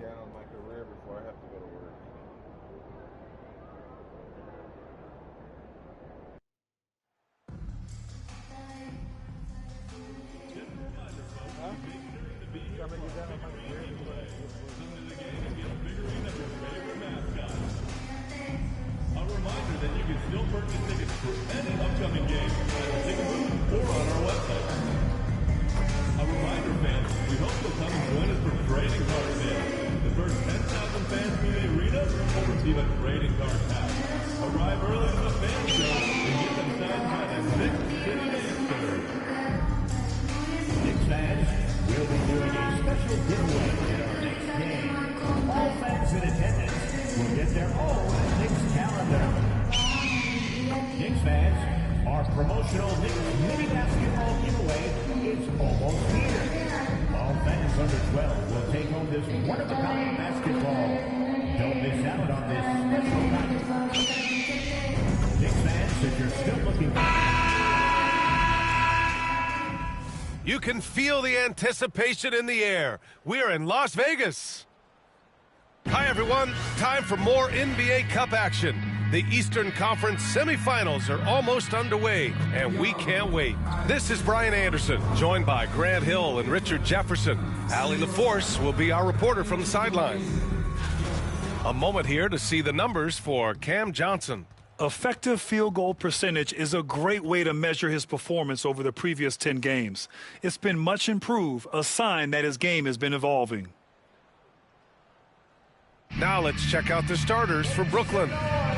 down on my career before I have to go to work. A reminder that you can still purchase tickets for any upcoming game at the ticket booth or on our website. A reminder, fans, we hope you'll come and join us for trading card sale. The first 10,000 fans through the arena will receive a trading card pack. Arrive early to the fan show and get them signed by the Knicks City Dancers. Knicks fans, we'll be doing a special giveaway at our next game. All fans in attendance will get their own Knicks calendar. Knicks fans, our promotional Knicks mini basketball giveaway is almost here. All fans under 12 will take home this one-of-a-kind basketball. Don't miss out on this special night. Knicks fans, if you're still looking for... You can feel the anticipation in the air. We're in Las Vegas. Hi, everyone. Time for more NBA Cup action. The Eastern Conference semifinals are almost underway, and we can't wait. This is Brian Anderson, joined by Grant Hill and Richard Jefferson. Allie LaForce will be our reporter from the sideline. A moment here to see the numbers for Cam Johnson. Effective field goal percentage is a great way to measure his performance over the previous 10 games. It's been much improved, a sign that his game has been evolving. Now let's check out the starters for Brooklyn.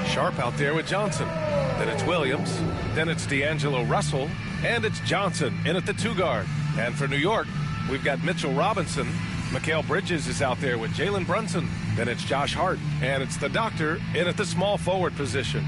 Sharp out there with Johnson. Then it's Williams. Then it's D'Angelo Russell. And it's Johnson in at the 2-guard. And for New York, we've got Mitchell Robinson. Mikal Bridges is out there with Jalen Brunson. Then it's Josh Hart. And it's the Doctor in at the small forward position.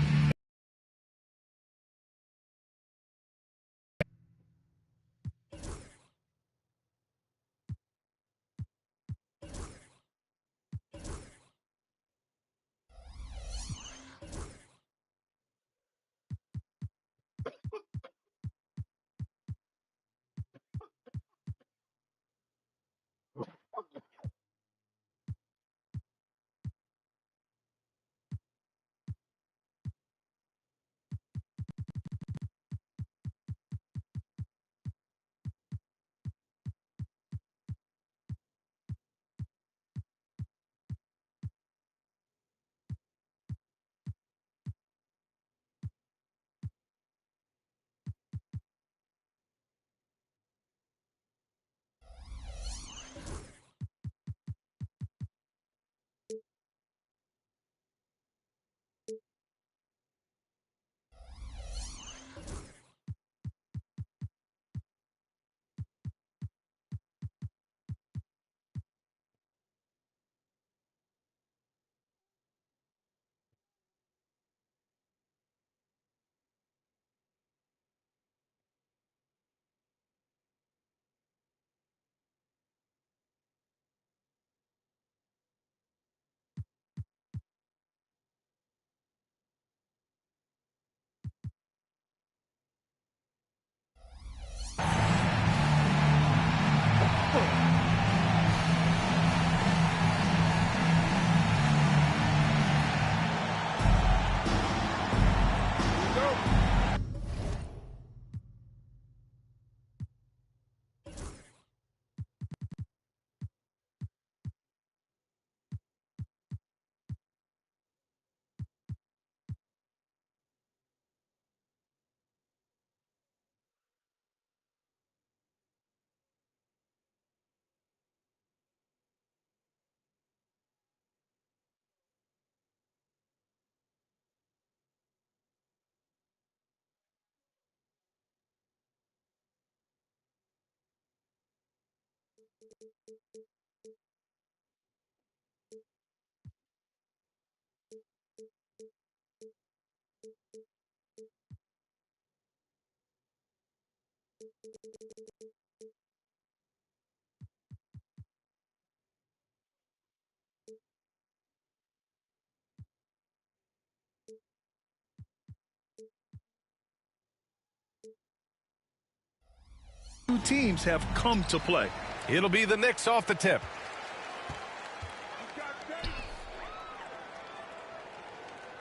Two teams have come to play. It'll be the Knicks off the tip.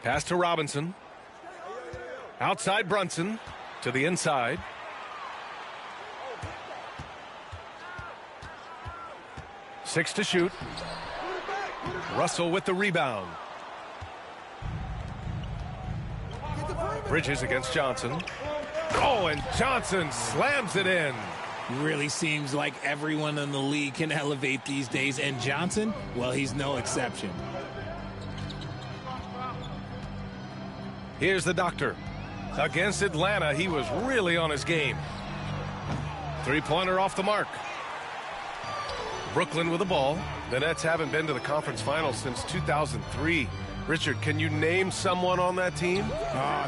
Pass to Robinson. Outside Brunson to the inside. Six to shoot. Russell with the rebound. Bridges against Johnson. Oh, and Johnson slams it in. Really seems like everyone in the league can elevate these days, and Johnson, well, he's no exception. Here's the doctor. Against Atlanta, he was really on his game. Three-pointer off the mark. Brooklyn with the ball. The Nets haven't been to the conference finals since 2003. Richard, can you name someone on that team?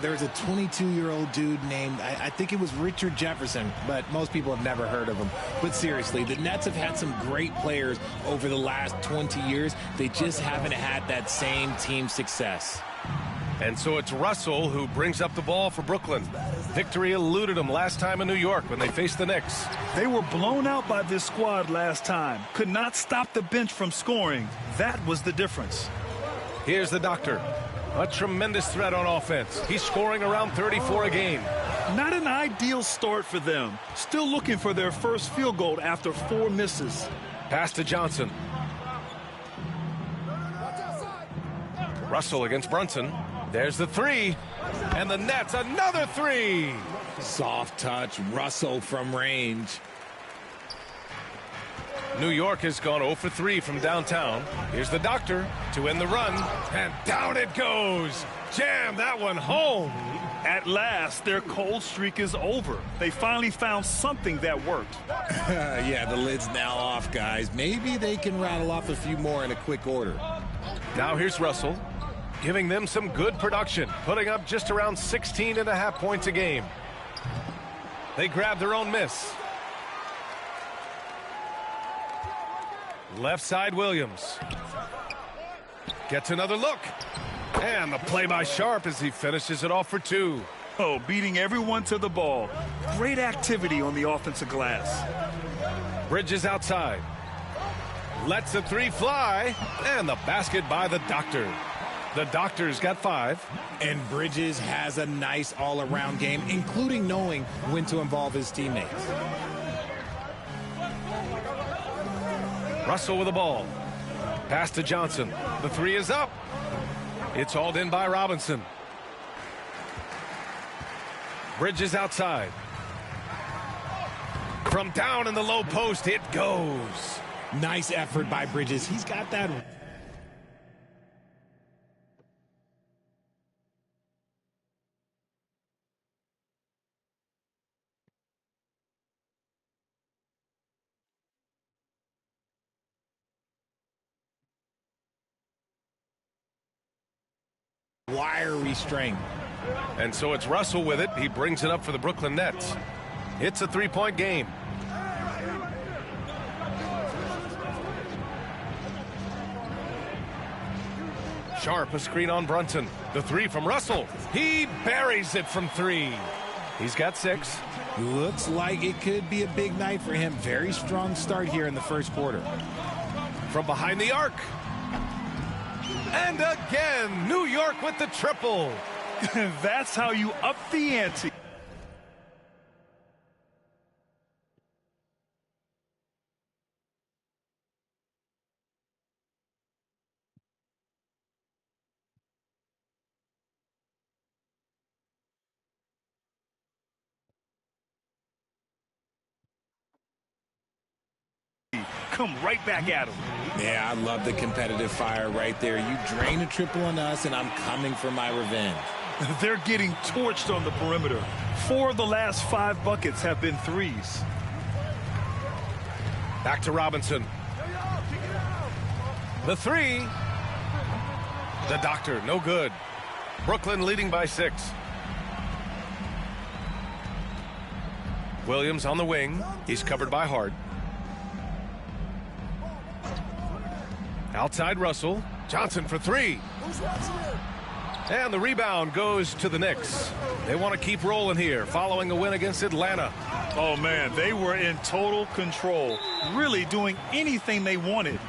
There's a 22-year-old dude named, I think it was Richard Jefferson, but most people have never heard of him. But seriously, the Nets have had some great players over the last 20 years. They just haven't had that same team success. And so it's Russell who brings up the ball for Brooklyn. Victory eluded them last time in New York when they faced the Knicks. They were blown out by this squad last time. Could not stop the bench from scoring. That was the difference. Here's the doctor. A tremendous threat on offense. He's scoring around 34 a game. Not an ideal start for them. Still looking for their first field goal after 4 misses. Pass to Johnson. Russell against Brunson. There's the three. And the Nets, another three. Soft touch, Russell from range. New York has gone 0 for 3 from downtown. Here's the doctor to end the run. And down it goes. Jam that one home. At last, their cold streak is over. They finally found something that worked. Yeah, the lid's now off, guys. Maybe they can rattle off a few more in a quick order. Now here's Russell, giving them some good production, putting up just around 16.5 points a game. They grab their own miss. Left side Williams. Gets another look. And the play by Sharp as he finishes it off for 2. Oh, beating everyone to the ball. Great activity on the offensive glass. Bridges outside. Lets the three fly. And the basket by the doctor. The doctor's got 5. And Bridges has a nice all-around game, including knowing when to involve his teammates. Russell with the ball. Pass to Johnson. The three is up. It's hauled in by Robinson. Bridges outside. From down in the low post, it goes. Nice effort by Bridges. He's got that. Wiry strength. And so it's Russell with it. He brings it up for the Brooklyn Nets. It's a 3-point game. Sharp, a screen on Brunson. The three from Russell. He buries it from 3. He's got 6. Looks like it could be a big night for him. Very strong start here in the first quarter. From behind the arc. And again, New York with the triple. That's how you up the ante. Come right back at him. Yeah, I love the competitive fire right there. You drain a triple on us, and I'm coming for my revenge. They're getting torched on the perimeter. 4 of the last 5 buckets have been threes. Back to Robinson. The three. The doctor, no good. Brooklyn leading by 6. Williams on the wing. He's covered by Hart. Outside Russell. Johnson for 3. And the rebound goes to the Knicks. They want to keep rolling here following a win against Atlanta. Oh, man, they were in total control, really doing anything they wanted.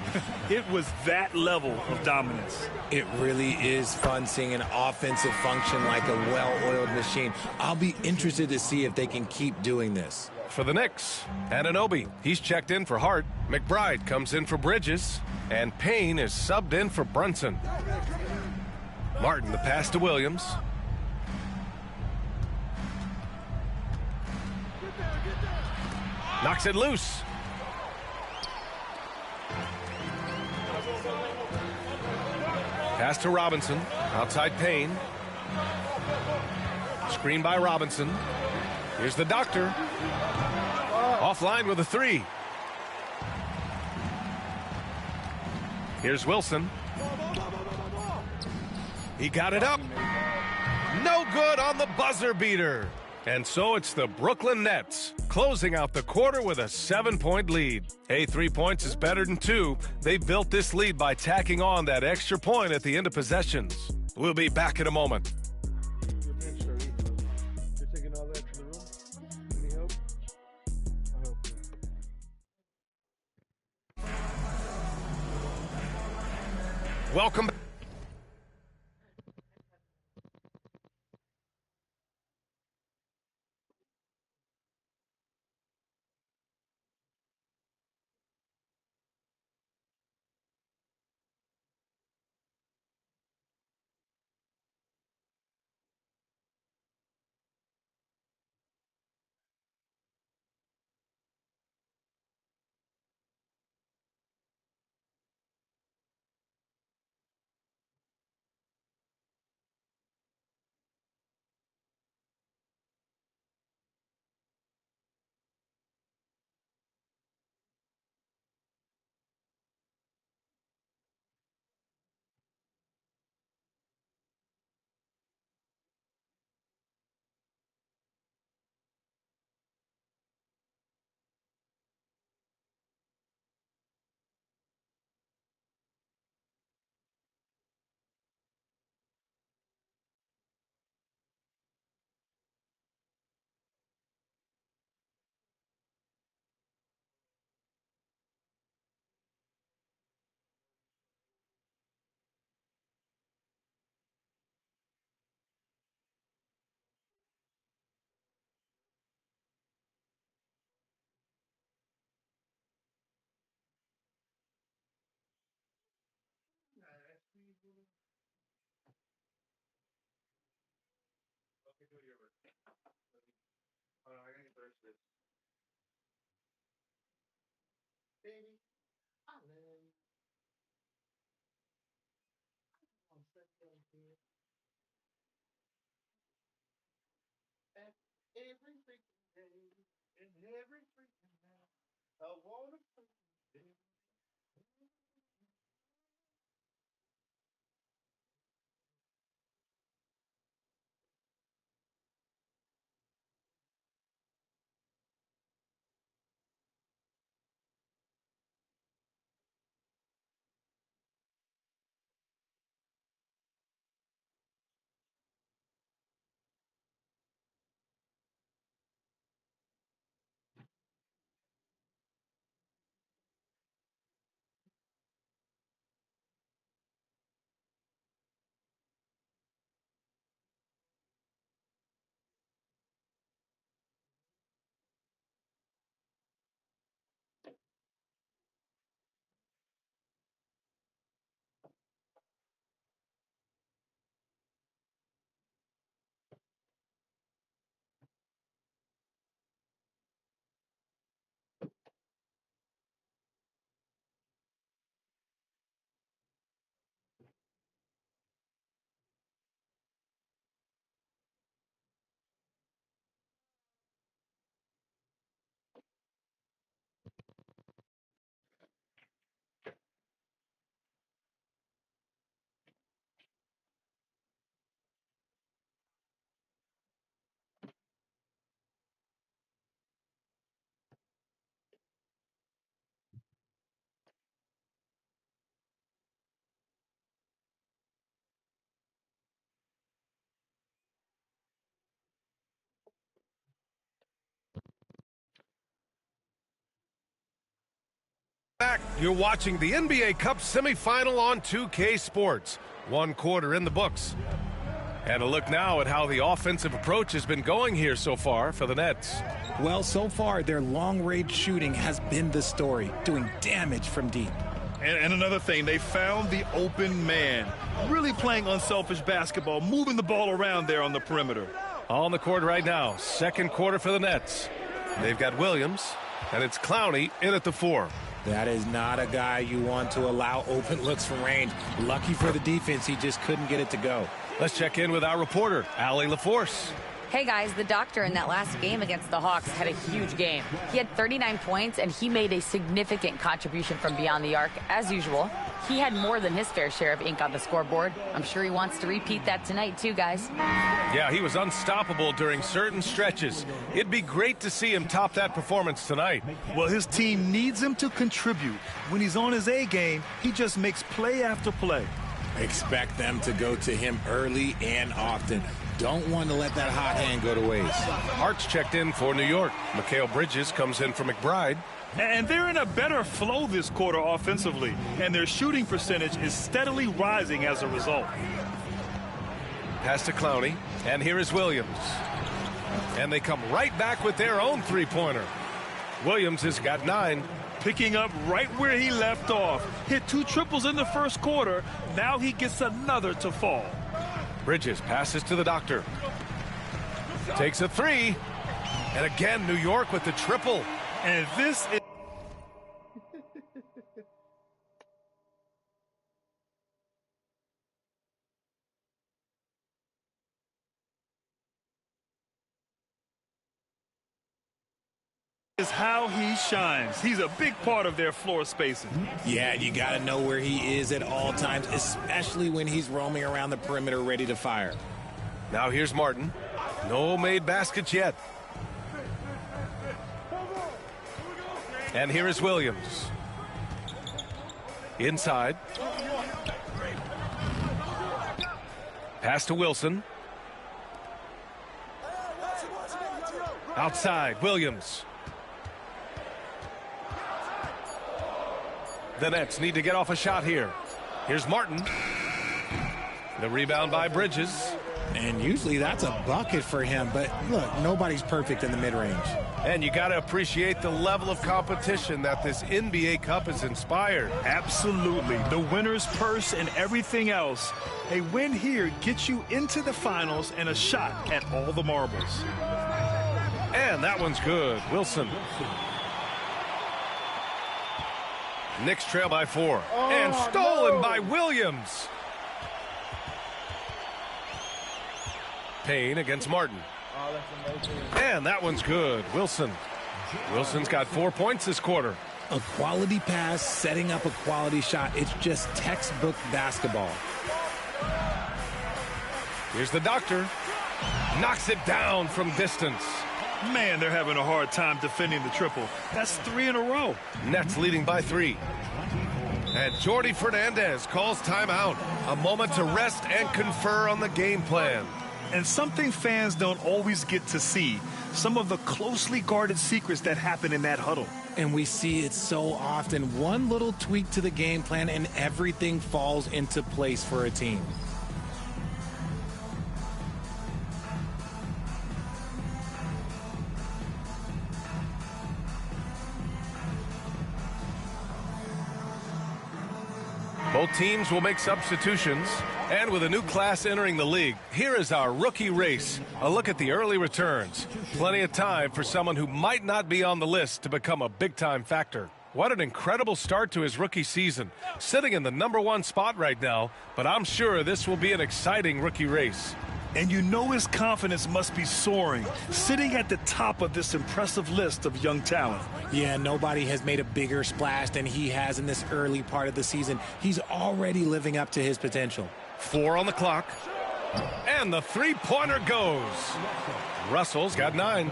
It was that level of dominance. It really is fun seeing an offensive function like a well-oiled machine. I'll be interested to see if they can keep doing this. For the Knicks, Anunoby, he's checked in for Hart. McBride comes in for Bridges. And Payne is subbed in for Brunson. Martin, the pass to Williams. Knocks it loose. Pass to Robinson. Outside Payne. Screen by Robinson. Here's the doctor. Offline with a three. Here's Wilson. He got it up. No good on the buzzer beater. And so it's the Brooklyn Nets closing out the quarter with a 7-point lead. Hey, 3 points is better than 2. They built this lead by tacking on that extra point at the end of possessions. We'll be back in a moment. You're taking all that to the room? Any help? I help you. Welcome back. You're watching the NBA Cup semifinal on 2K Sports. 1 quarter in the books. And a look now at how the offensive approach has been going here so far for the Nets. Well, so far, their long-range shooting has been the story, doing damage from deep. And another thing, they found the open man. Really playing unselfish basketball, moving the ball around there on the perimeter. On the court right now, 2nd quarter for the Nets. They've got Williams, and it's Clowney in at the 4. That is not a guy you want to allow open looks from range. Lucky for the defense, he just couldn't get it to go. Let's check in with our reporter, Allie LaForce. Hey guys, the doctor in that last game against the Hawks had a huge game. He had 39 points and he made a significant contribution from beyond the arc, as usual. He had more than his fair share of ink on the scoreboard. I'm sure he wants to repeat that tonight too, guys. Yeah, he was unstoppable during certain stretches. It'd be great to see him top that performance tonight. Well, his team needs him to contribute. When he's on his A game, he just makes play after play. Expect them to go to him early and often. Don't want to let that hot hand go to waste. Hart's checked in for New York. Mikal Bridges comes in for McBride. And they're in a better flow this quarter offensively, and their shooting percentage is steadily rising as a result. Pass to Clowney, and here is Williams. And they come right back with their own three-pointer. Williams has got 9. Picking up right where he left off. Hit 2 triples in the 1st quarter. Now he gets another to fall. Bridges passes to the doctor. Takes a 3. And again, New York with the triple. And this is how he shines. He's a big part of their floor spacing. Yeah, you got to know where he is at all times, especially when he's roaming around the perimeter ready to fire. Now here's Martin. No made baskets yet. And here is Williams. Inside. Pass to Wilson. Outside, Williams. The Nets need to get off a shot here. Here's Martin. The rebound by Bridges. And usually that's a bucket for him, but look, nobody's perfect in the mid-range. And you got to appreciate the level of competition that this NBA Cup has inspired. Absolutely. The winner's purse and everything else. A win here gets you into the finals and a shot at all the marbles. And that one's good. Wilson. Knicks trail by 4. And stolen by Williams. Payne against Martin. And that one's good. Wilson. Wilson's got 4 points this quarter. A quality pass, setting up a quality shot. It's just textbook basketball. Here's the doctor. Knocks it down from distance. Man, they're having a hard time defending the triple. That's 3 in a row. Nets leading by 3. And Jordi Fernandez calls timeout. A moment to rest and confer on the game plan. And something fans don't always get to see. Some of the closely guarded secrets that happen in that huddle. And we see it so often. One little tweak to the game plan and everything falls into place for a team. Both teams will make substitutions. And with a new class entering the league, here is our rookie race. A look at the early returns. Plenty of time for someone who might not be on the list to become a big-time factor. What an incredible start to his rookie season. Sitting in the #1 spot right now, but I'm sure this will be an exciting rookie race. And you know his confidence must be soaring, sitting at the top of this impressive list of young talent. Yeah, nobody has made a bigger splash than he has in this early part of the season. He's already living up to his potential. 4 on the clock. And the three-pointer goes. Russell's got 9.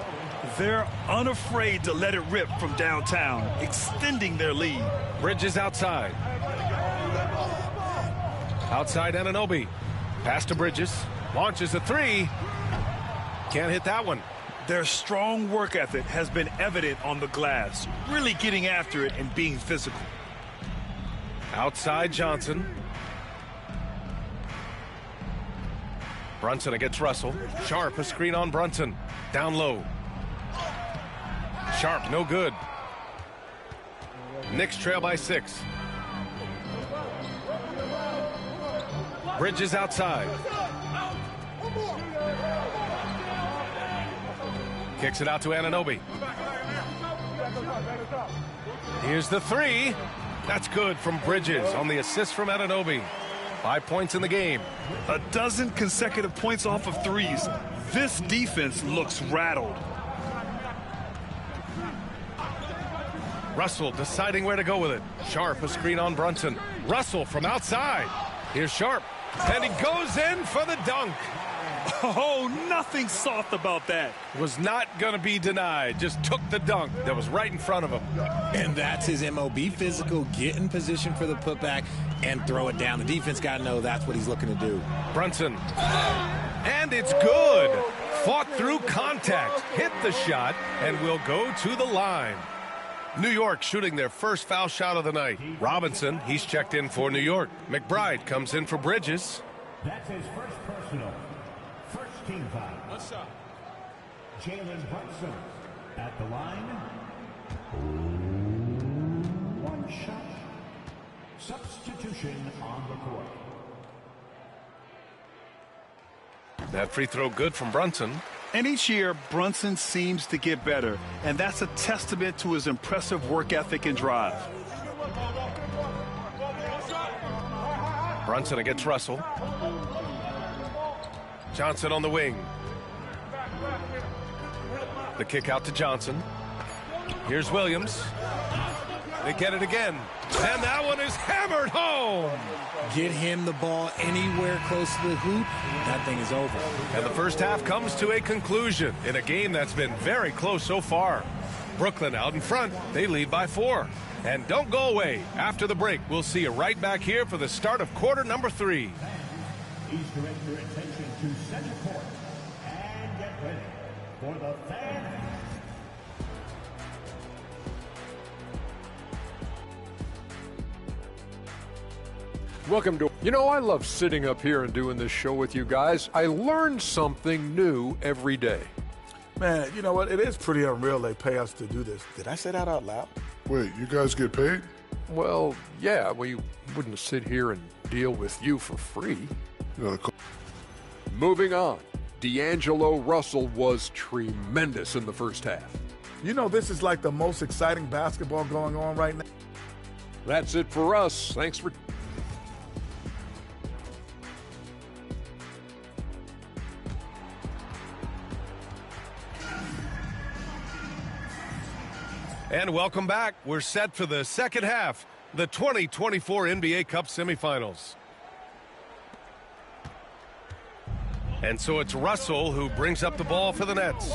They're unafraid to let it rip from downtown, extending their lead. Bridges outside. Outside Anunoby. Pass to Bridges. Launches a 3. Can't hit that one. Their strong work ethic has been evident on the glass, really getting after it and being physical. Outside Johnson. Brunson against Russell. Sharp, a screen on Brunson. Down low. Sharp, no good. Knicks trail by 6. Bridges outside. Kicks it out to Anunoby. Here's the 3. That's good from Bridges on the assist from Anunoby. 5 points in the game. A dozen consecutive points off of threes. This defense looks rattled. Russell deciding where to go with it. Sharp, a screen on Brunson. Russell from outside. Here's Sharp. And he goes in for the dunk. Oh, nothing soft about that. Was not going to be denied. Just took the dunk that was right in front of him. And that's his MO. Be physical, get in position for the putback, and throw it down. The defense got to know that's what he's looking to do. Brunson. And it's good. Fought through contact. Hit the shot and will go to the line. New York shooting their first foul shot of the night. Robinson, he's checked in for New York. McBride comes in for Bridges. That's his first personal. First team foul. What's up? Jalen Brunson at the line. One shot. Substitution on the court. That free throw good from Brunson. And each year, Brunson seems to get better, and that's a testament to his impressive work ethic and drive. Brunson against Russell. Johnson on the wing. The kick out to Johnson. Here's Williams. They get it again. And that one is hammered home. Get him the ball anywhere close to the hoop. That thing is over. And the first half comes to a conclusion in a game that's been very close so far. Brooklyn out in front. They lead by 4. And don't go away. After the break, we'll see you right back here for the start of quarter number 3. Please direct your attention to center court and get ready for the fan. Welcome to... You know, I love sitting up here and doing this show with you guys. I learn something new every day. Man, you know what? It is pretty unreal they pay us to do this. Did I say that out loud? Wait, you guys get paid? Well, yeah, we wouldn't sit here and deal with you for free. Moving on. D'Angelo Russell was tremendous in the first half. You know, this is like the most exciting basketball going on right now. That's it for us. Thanks for... And welcome back. We're set for the second half, the 2024 NBA Cup semifinals. And so it's Russell who brings up the ball for the Nets.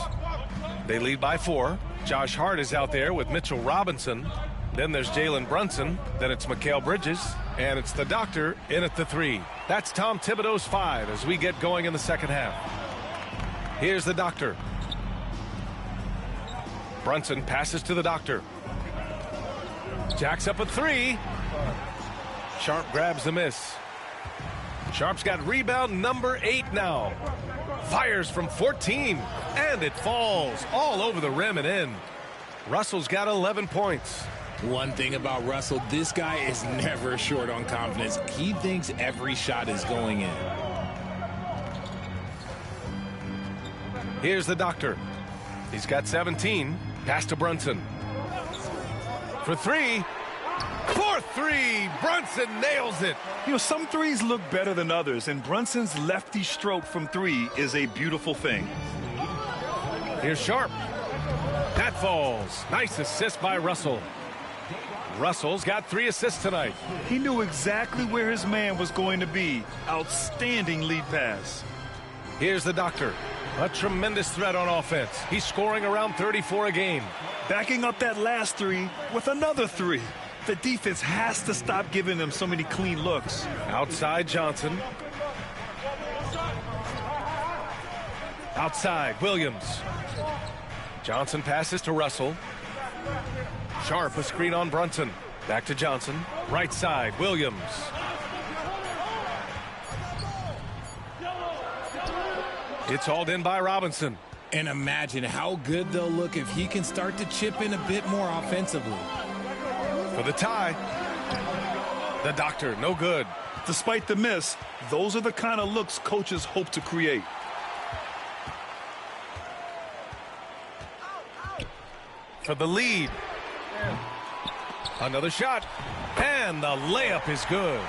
They lead by 4. Josh Hart is out there with Mitchell Robinson. Then there's Jalen Brunson. Then it's Mikal Bridges. And it's the Doctor in at the 3. That's Tom Thibodeau's 5 as we get going in the second half. Here's the Doctor. Brunson passes to the Doctor. Jacks up a 3. Sharp grabs the miss. Sharp's got rebound number 8 now. Fires from 14. And it falls all over the rim and in. Russell's got 11 points. One thing about Russell, this guy is never short on confidence. He thinks every shot is going in. Here's the Doctor. He's got 17. Pass to Brunson. For 3. For 3. Brunson nails it. You know, some threes look better than others, and Brunson's lefty stroke from 3 is a beautiful thing. Here's Sharp. That falls. Nice assist by Russell. Russell's got 3 assists tonight. He knew exactly where his man was going to be. Outstanding lead pass. Here's the Doctor. A tremendous threat on offense. He's scoring around 34 a game. Backing up that last 3 with another 3. The defense has to stop giving them so many clean looks. Outside Johnson. Outside Williams. Johnson passes to Russell. Sharp, a screen on Brunson. Back to Johnson. Right side, Williams. It's hauled in by Robinson. And imagine how good they'll look if he can start to chip in a bit more offensively. For the tie. The doctor, no good. Despite the miss, those are the kind of looks coaches hope to create. For the lead. Another shot. And the layup is good.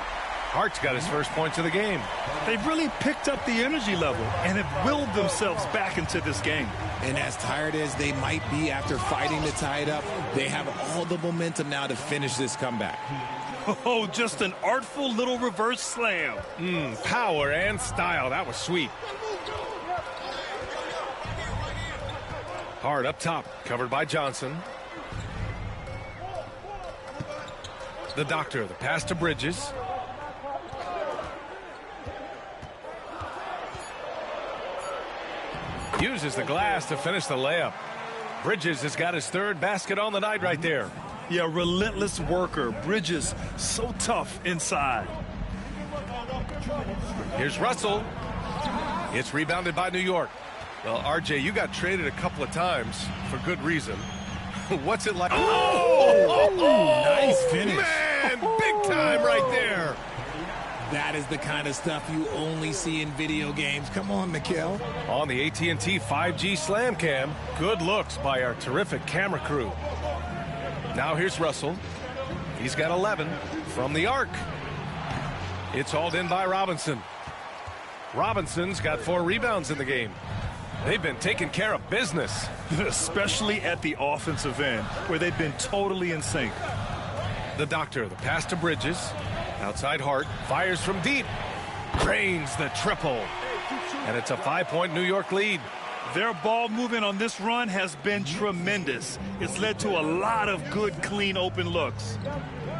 Hart's got his first points of the game. They've really picked up the energy level and have willed themselves back into this game. And as tired as they might be after fighting to tie it up, they have all the momentum now to finish this comeback. Oh, just an artful little reverse slam. Power and style. That was sweet. Hart up top, covered by Johnson. The doctor, the pass to Bridges. Uses the glass to finish the layup. Bridges has got his third basket on the night right there. Yeah, relentless worker. Bridges, so tough inside. Here's Russell. It's rebounded by New York. Well, RJ, you got traded a couple of times for good reason. What's it like? Nice finish. Man, big time right there. That is the kind of stuff you only see in video games. Come on, Mikhail. On the AT&T 5G Slam Cam, good looks by our terrific camera crew. Now here's Russell. He's got 11 from the arc. It's hauled in by Robinson. Robinson's got 4 rebounds in the game. They've been taking care of business. Especially at the offensive end, where they've been totally in sync. The doctor, the pass to Bridges. Outside Hart, fires from deep. Drains the triple. And it's a 5-point New York lead. Their ball movement on this run has been tremendous. It's led to a lot of good, clean, open looks.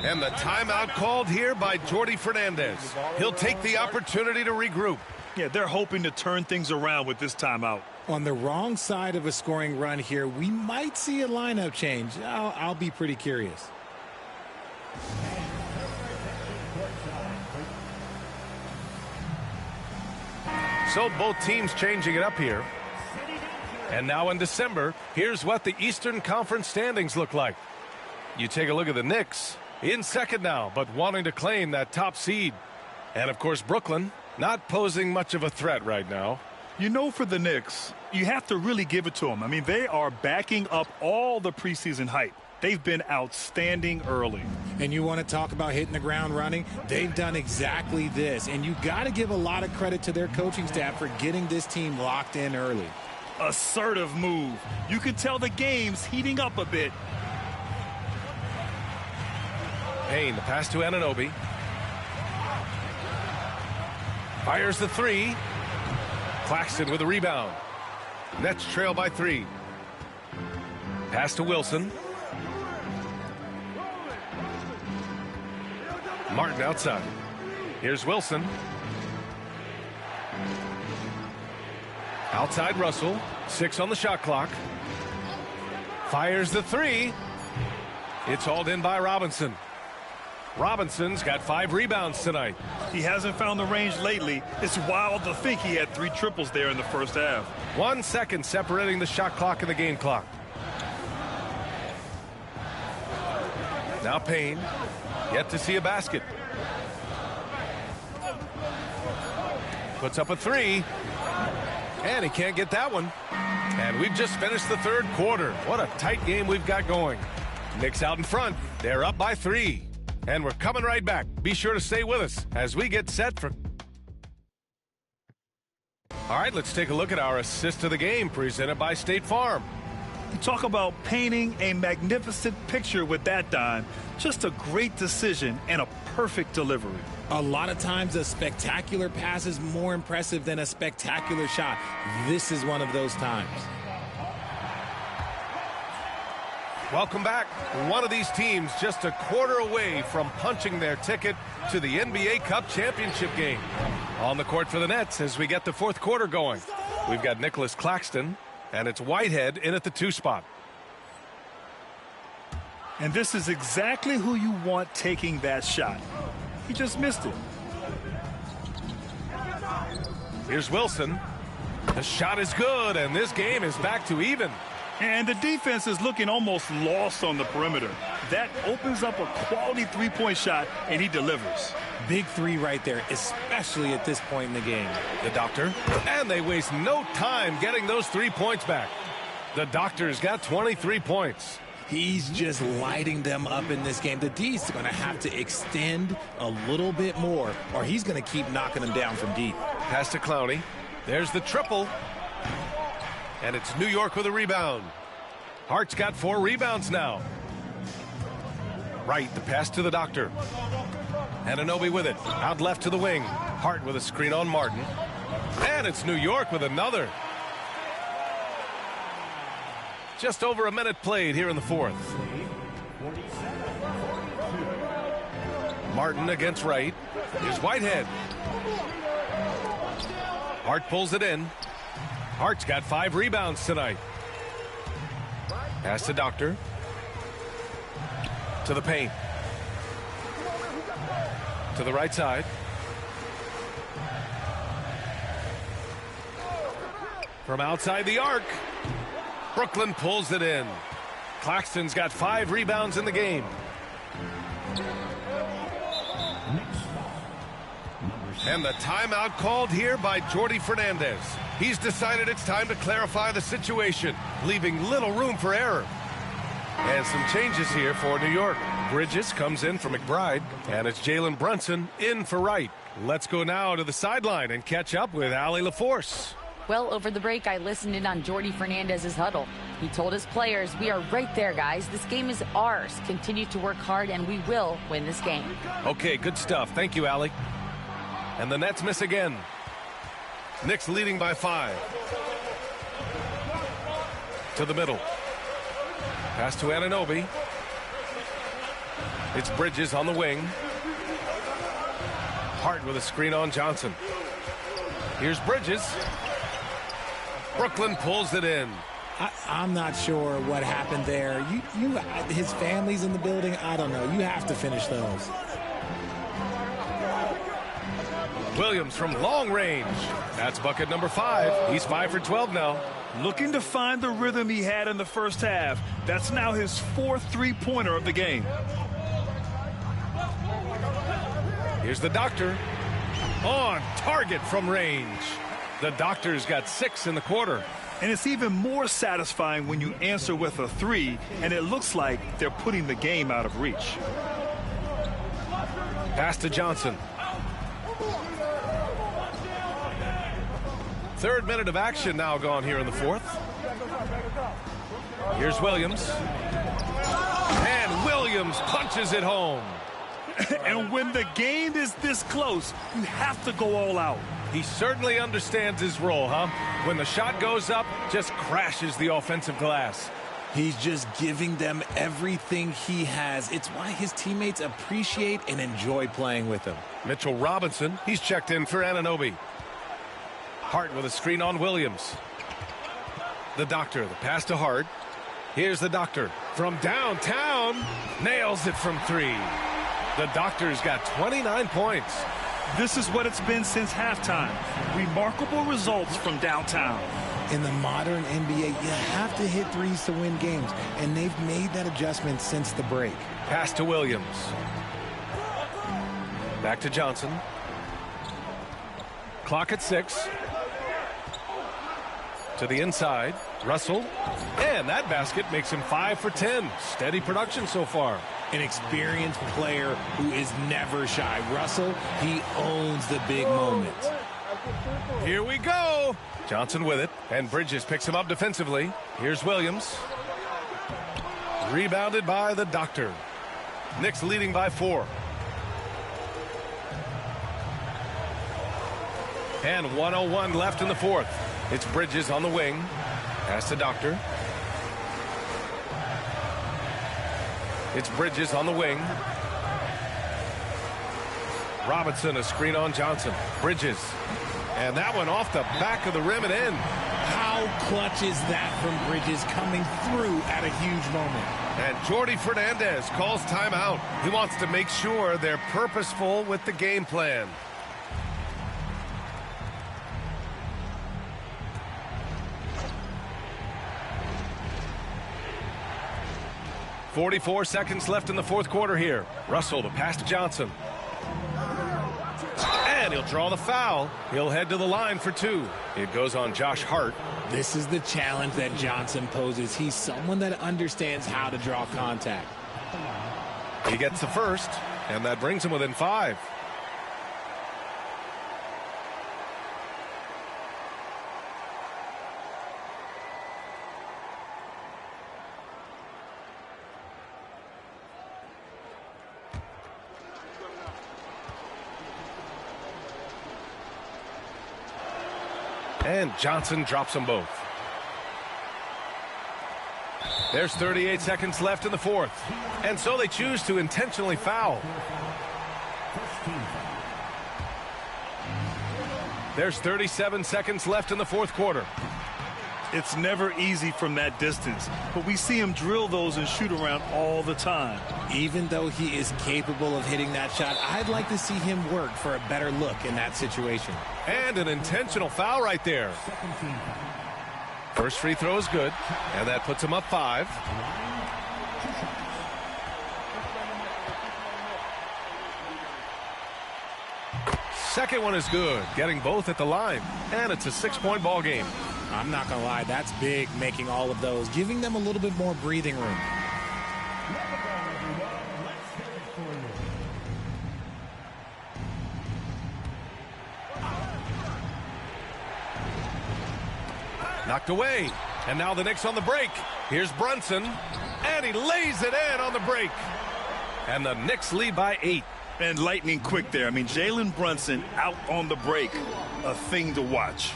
And the timeout called here by Jordi Fernandez. He'll take the opportunity to regroup. Yeah, they're hoping to turn things around with this timeout. On the wrong side of a scoring run here, we might see a lineup change. I'll be pretty curious. So both teams changing it up here. And now in December, here's what the Eastern Conference standings look like. You take a look at the Knicks, in second now, but wanting to claim that top seed. And of course, Brooklyn, not posing much of a threat right now. You know, for the Knicks, you have to really give it to them. I mean, they are backing up all the preseason hype. They've been outstanding early. And you want to talk about hitting the ground running? They've done exactly this. And you got to give a lot of credit to their coaching staff for getting this team locked in early. Assertive move. You can tell the game's heating up a bit. Payne, the pass to Anunoby. Fires the 3. Claxton with a rebound. Nets trail by 3. Pass to Wilson. Martin outside. Here's Wilson. Outside Russell. 6 on the shot clock. Fires the 3. It's hauled in by Robinson. Robinson's got 5 rebounds tonight. He hasn't found the range lately. It's wild to think he had 3 triples there in the first half. 1 second separating the shot clock and the game clock. Now Payne. Yet to see a basket. Puts up a 3. And he can't get that one. And we've just finished the third quarter. What a tight game we've got going. Knicks out in front. They're up by 3. And we're coming right back. Be sure to stay with us as we get set for... All right, let's take a look at our assist of the game presented by State Farm. You talk about painting a magnificent picture with that dime. Just a great decision and a perfect delivery. A lot of times a spectacular pass is more impressive than a spectacular shot. This is one of those times. Welcome back. One of these teams just a quarter away from punching their ticket to the NBA Cup championship game. On the court for the Nets as we get the fourth quarter going. We've got Nicholas Claxton, and it's Whitehead in at the 2 spot. And this is exactly who you want taking that shot. He just missed it. Here's Wilson. The shot is good, and this game is back to even. And the defense is looking almost lost on the perimeter. That opens up a quality three-point shot, and he delivers. Big three right there, especially at this point in the game. The Doctor. And they waste no time getting those 3 points back. The Doctor's got 23 points. He's just lighting them up in this game. The D's going to have to extend a little bit more, or he's going to keep knocking them down from deep. Pass to Clowney. There's the triple. And it's New York with a rebound. Hart's got 4 rebounds now. Right, the pass to the Doctor. Anunoby with it. Out left to the wing. Hart with a screen on Martin. And it's New York with another. Just over a minute played here in the fourth. Martin against Wright. Here's Whitehead. Hart pulls it in. Hart's got 5 rebounds tonight. Pass to Doctor. To the paint. To the right side. From outside the arc. Brooklyn pulls it in. Claxton's got 5 rebounds in the game. And the timeout called here by Jordi Fernandez. He's decided it's time to clarify the situation, leaving little room for error. And some changes here for New York. Bridges comes in for McBride, and it's Jalen Brunson in for Wright. Let's go now to the sideline and catch up with Allie LaForce. Well, over the break, I listened in on Jordi Fernandez's huddle. He told his players, we are right there, guys. This game is ours. Continue to work hard, and we will win this game. Okay, good stuff. Thank you, Allie. And the Nets miss again. Knicks leading by 5. To the middle. Pass to Anunoby. It's Bridges on the wing. Hart with a screen on Johnson. Here's Bridges. Brooklyn pulls it in. I'm not sure what happened there. His family's in the building. I don't know. You have to finish those. Williams from long range. That's bucket number 5. He's 5 for 12 now. Looking to find the rhythm he had in the first half. That's now his 4th three-pointer of the game. Here's the Doctor. On target from range. The Doctor's got 6 in the quarter. And it's even more satisfying when you answer with a 3, and it looks like they're putting the game out of reach. Pass to Johnson. 3rd minute of action now gone here in the 4th. Here's Williams. And Williams punches it home. And when the game is this close, you have to go all out. He certainly understands his role, huh? When the shot goes up, just crashes the offensive glass. He's just giving them everything he has. It's why his teammates appreciate and enjoy playing with him. Mitchell Robinson, he's checked in for Anunoby. Hart with a screen on Williams. The Doctor, the pass to Hart. Here's the Doctor from downtown. Nails it from 3. The Doctor's got 29 points. This is what it's been since halftime. Remarkable results from downtown. In the modern NBA, you have to hit threes to win games, and they've made that adjustment since the break. Pass to Williams. Back to Johnson. Clock at 6. To the inside. Russell. And that basket makes him 5 for 10. Steady production so far. An experienced player who is never shy. Russell, he owns the big moments. Here we go. Johnson with it, and Bridges picks him up defensively. Here's Williams. Rebounded by the Doctor. Knicks leading by 4. And 1:01 left in the 4th. It's Bridges on the wing. Pass to Doctor. It's Bridges on the wing. Robinson, a screen on Johnson. Bridges. And that one off the back of the rim and in. How clutch is that from Bridges coming through at a huge moment? And Jordi Fernandez calls timeout. He wants to make sure they're purposeful with the game plan. .44 seconds left in the fourth quarter here. Russell to pass to Johnson. And he'll draw the foul. He'll head to the line for two. It goes on Josh Hart. This is the challenge that Johnson poses. He's someone that understands how to draw contact. He gets the first, and that brings him within 5. And Johnson drops them both. There's 38 seconds left in the fourth. And so they choose to intentionally foul. There's 37 seconds left in the fourth quarter. It's never easy from that distance, but we see him drill those and shoot around all the time. Even though he is capable of hitting that shot, I'd like to see him work for a better look in that situation. And an intentional foul right there. First free throw is good, and that puts him up 5. Second one is good, getting both at the line, and it's a 6-point ball game. I'm not going to lie, that's big, making all of those, giving them a little bit more breathing room. Knocked away, and now the Knicks on the break. Here's Brunson, and he lays it in on the break. And the Knicks lead by 8. And lightning quick there. I mean, Jalen Brunson out on the break. A thing to watch.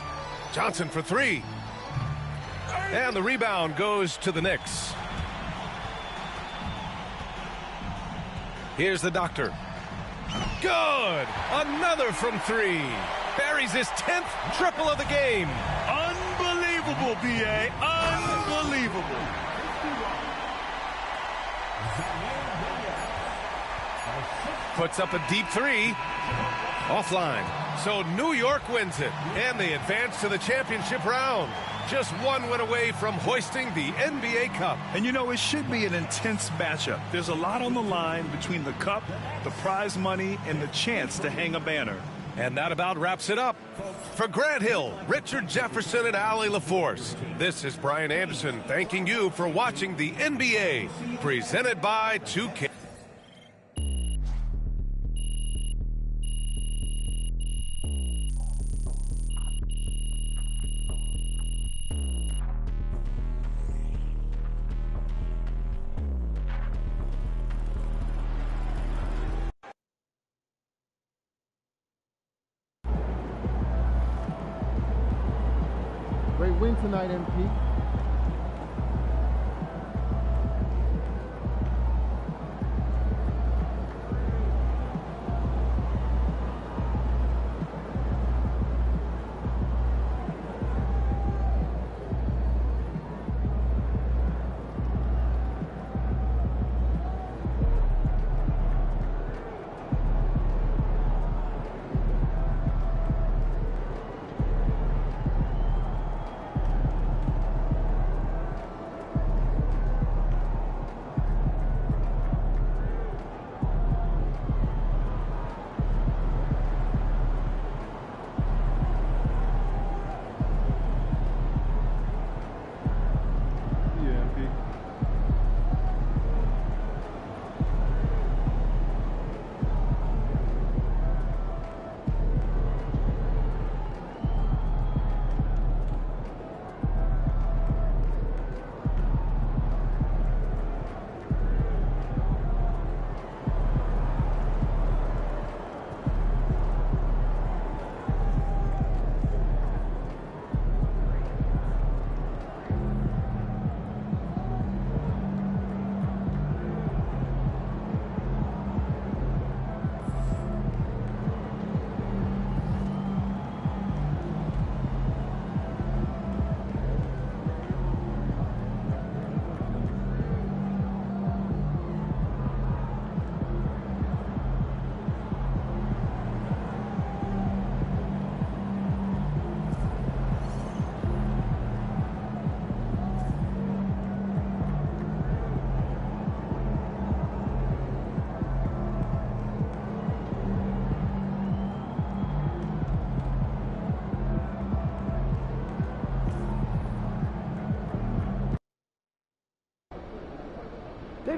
Johnson for 3. And the rebound goes to the Knicks. Here's the doctor. Good! Another from 3. Buries his 10th triple of the game. Unbelievable, B.A. Unbelievable. Puts up a deep 3. Offline. So New York wins it, and they advance to the championship round. Just one win away from hoisting the NBA Cup. And you know, it should be an intense matchup. There's a lot on the line between the cup, the prize money, and the chance to hang a banner. And that about wraps it up. For Grant Hill, Richard Jefferson, and Allie LaForce, this is Brian Anderson thanking you for watching the NBA, presented by 2K. Great win tonight, MP.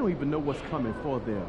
don't even know what's coming for them.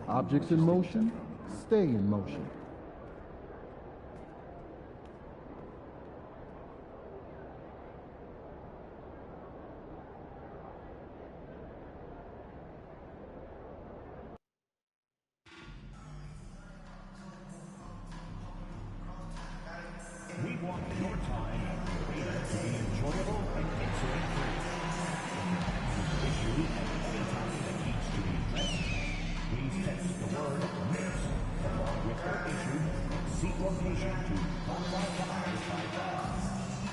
Objects in motion, stay in motion. We want your time to be enjoyable and incident-free. Issue any time that needs to be addressed. Please text the word MISS along with your issue and seat location to 55555.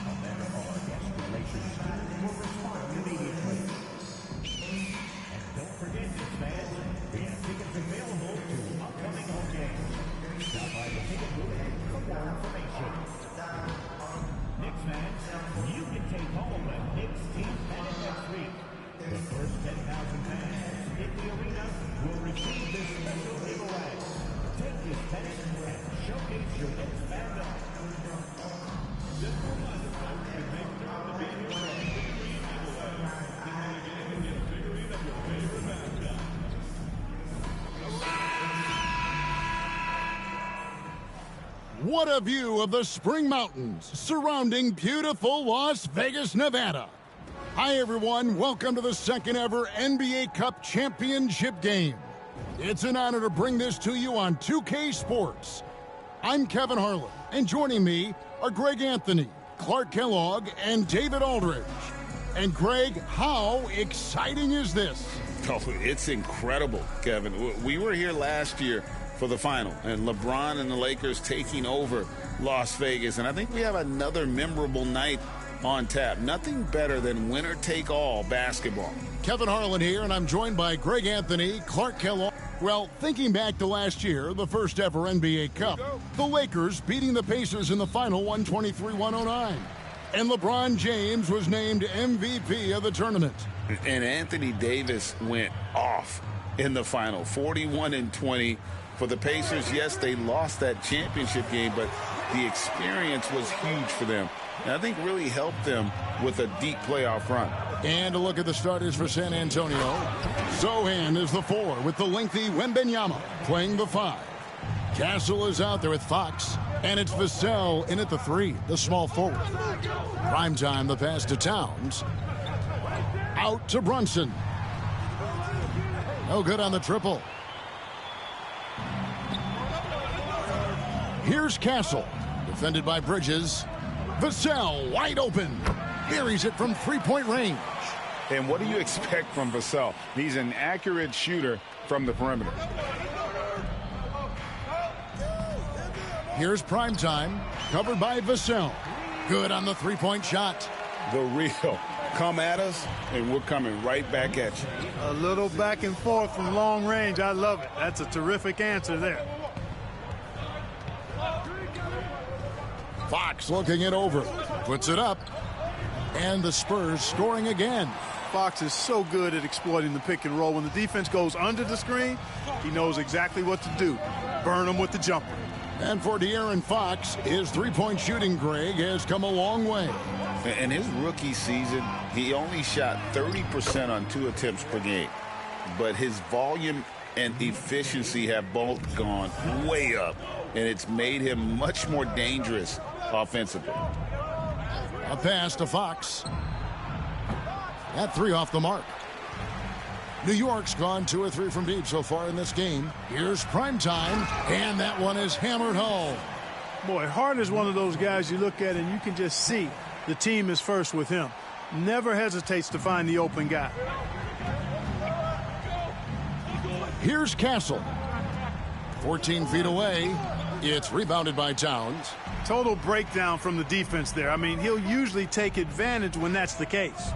A member of our guest relations team will respond immediately. And don't forget, fans, we have tickets available to upcoming home games. Stop by the ticket booth for more information. Knicks fans, you can take home a Knicks team pennant next week. The first 10,000 fans in the arena will receive this special giveaway. Take this pennant and showcase your Knicks fandom. Just a reminder, folks, to make sure to be here for the figurine giveaway. Get in the game and get a figurine of your favorite mascot. What a view of the Spring Mountains surrounding beautiful Las Vegas, Nevada. Hi, everyone. Welcome to the second ever NBA Cup Championship game. It's an honor to bring this to you on 2K Sports. I'm Kevin Harlan, and joining me are Greg Anthony, Clark Kellogg, and David Aldridge. And Greg, how exciting is this? Oh, it's incredible, Kevin. We were here last year for the final, and LeBron and the Lakers taking over Las Vegas. And I think we have another memorable night on tap. Nothing better than winner-take-all basketball. Kevin Harlan here, and I'm joined by Greg Anthony, Clark Kellogg. Well, thinking back to last year, the first ever NBA Cup, the Lakers beating the Pacers in the final 123-109. And LeBron James was named MVP of the tournament. And Anthony Davis went off in the final, 41-20. For the Pacers, yes, they lost that championship game, but the experience was huge for them. And I think really helped them with a deep playoff run. And a look at the starters for San Antonio. Sochan is the 4 with the lengthy Wembanyama playing the 5. Castle is out there with Fox. And it's Vassell in at the 3, the small forward. Primetime, the pass to Towns. Out to Brunson. No good on the triple. Here's Castle, defended by Bridges. Vassell wide open. Buries it from three-point range. And what do you expect from Vassell? He's an accurate shooter from the perimeter. Here's Primetime, covered by Vassell. Good on the three-point shot. The real. Come at us, and we're coming right back at you. A little back and forth from long range. I love it. That's a terrific answer there. Fox looking it over. Puts it up. And the Spurs scoring again. Fox is so good at exploiting the pick and roll. When the defense goes under the screen, he knows exactly what to do. Burn them with the jumper. And for De'Aaron Fox, his three-point shooting, Greg, has come a long way. In his rookie season, he only shot 30% on 2 attempts per game. But his volume and efficiency have both gone way up, and it's made him much more dangerous offensively. A pass to Fox. That 3 off the mark. New York's gone 2 or 3 from deep so far in this game. Here's Primetime, and that one is hammered home. Boy, Hart is one of those guys you look at and you can just see the team is first with him. Never hesitates to find the open guy. Here's Castle. 14 feet away. It's rebounded by Towns. Total breakdown from the defense there. I mean, he'll usually take advantage when that's the case.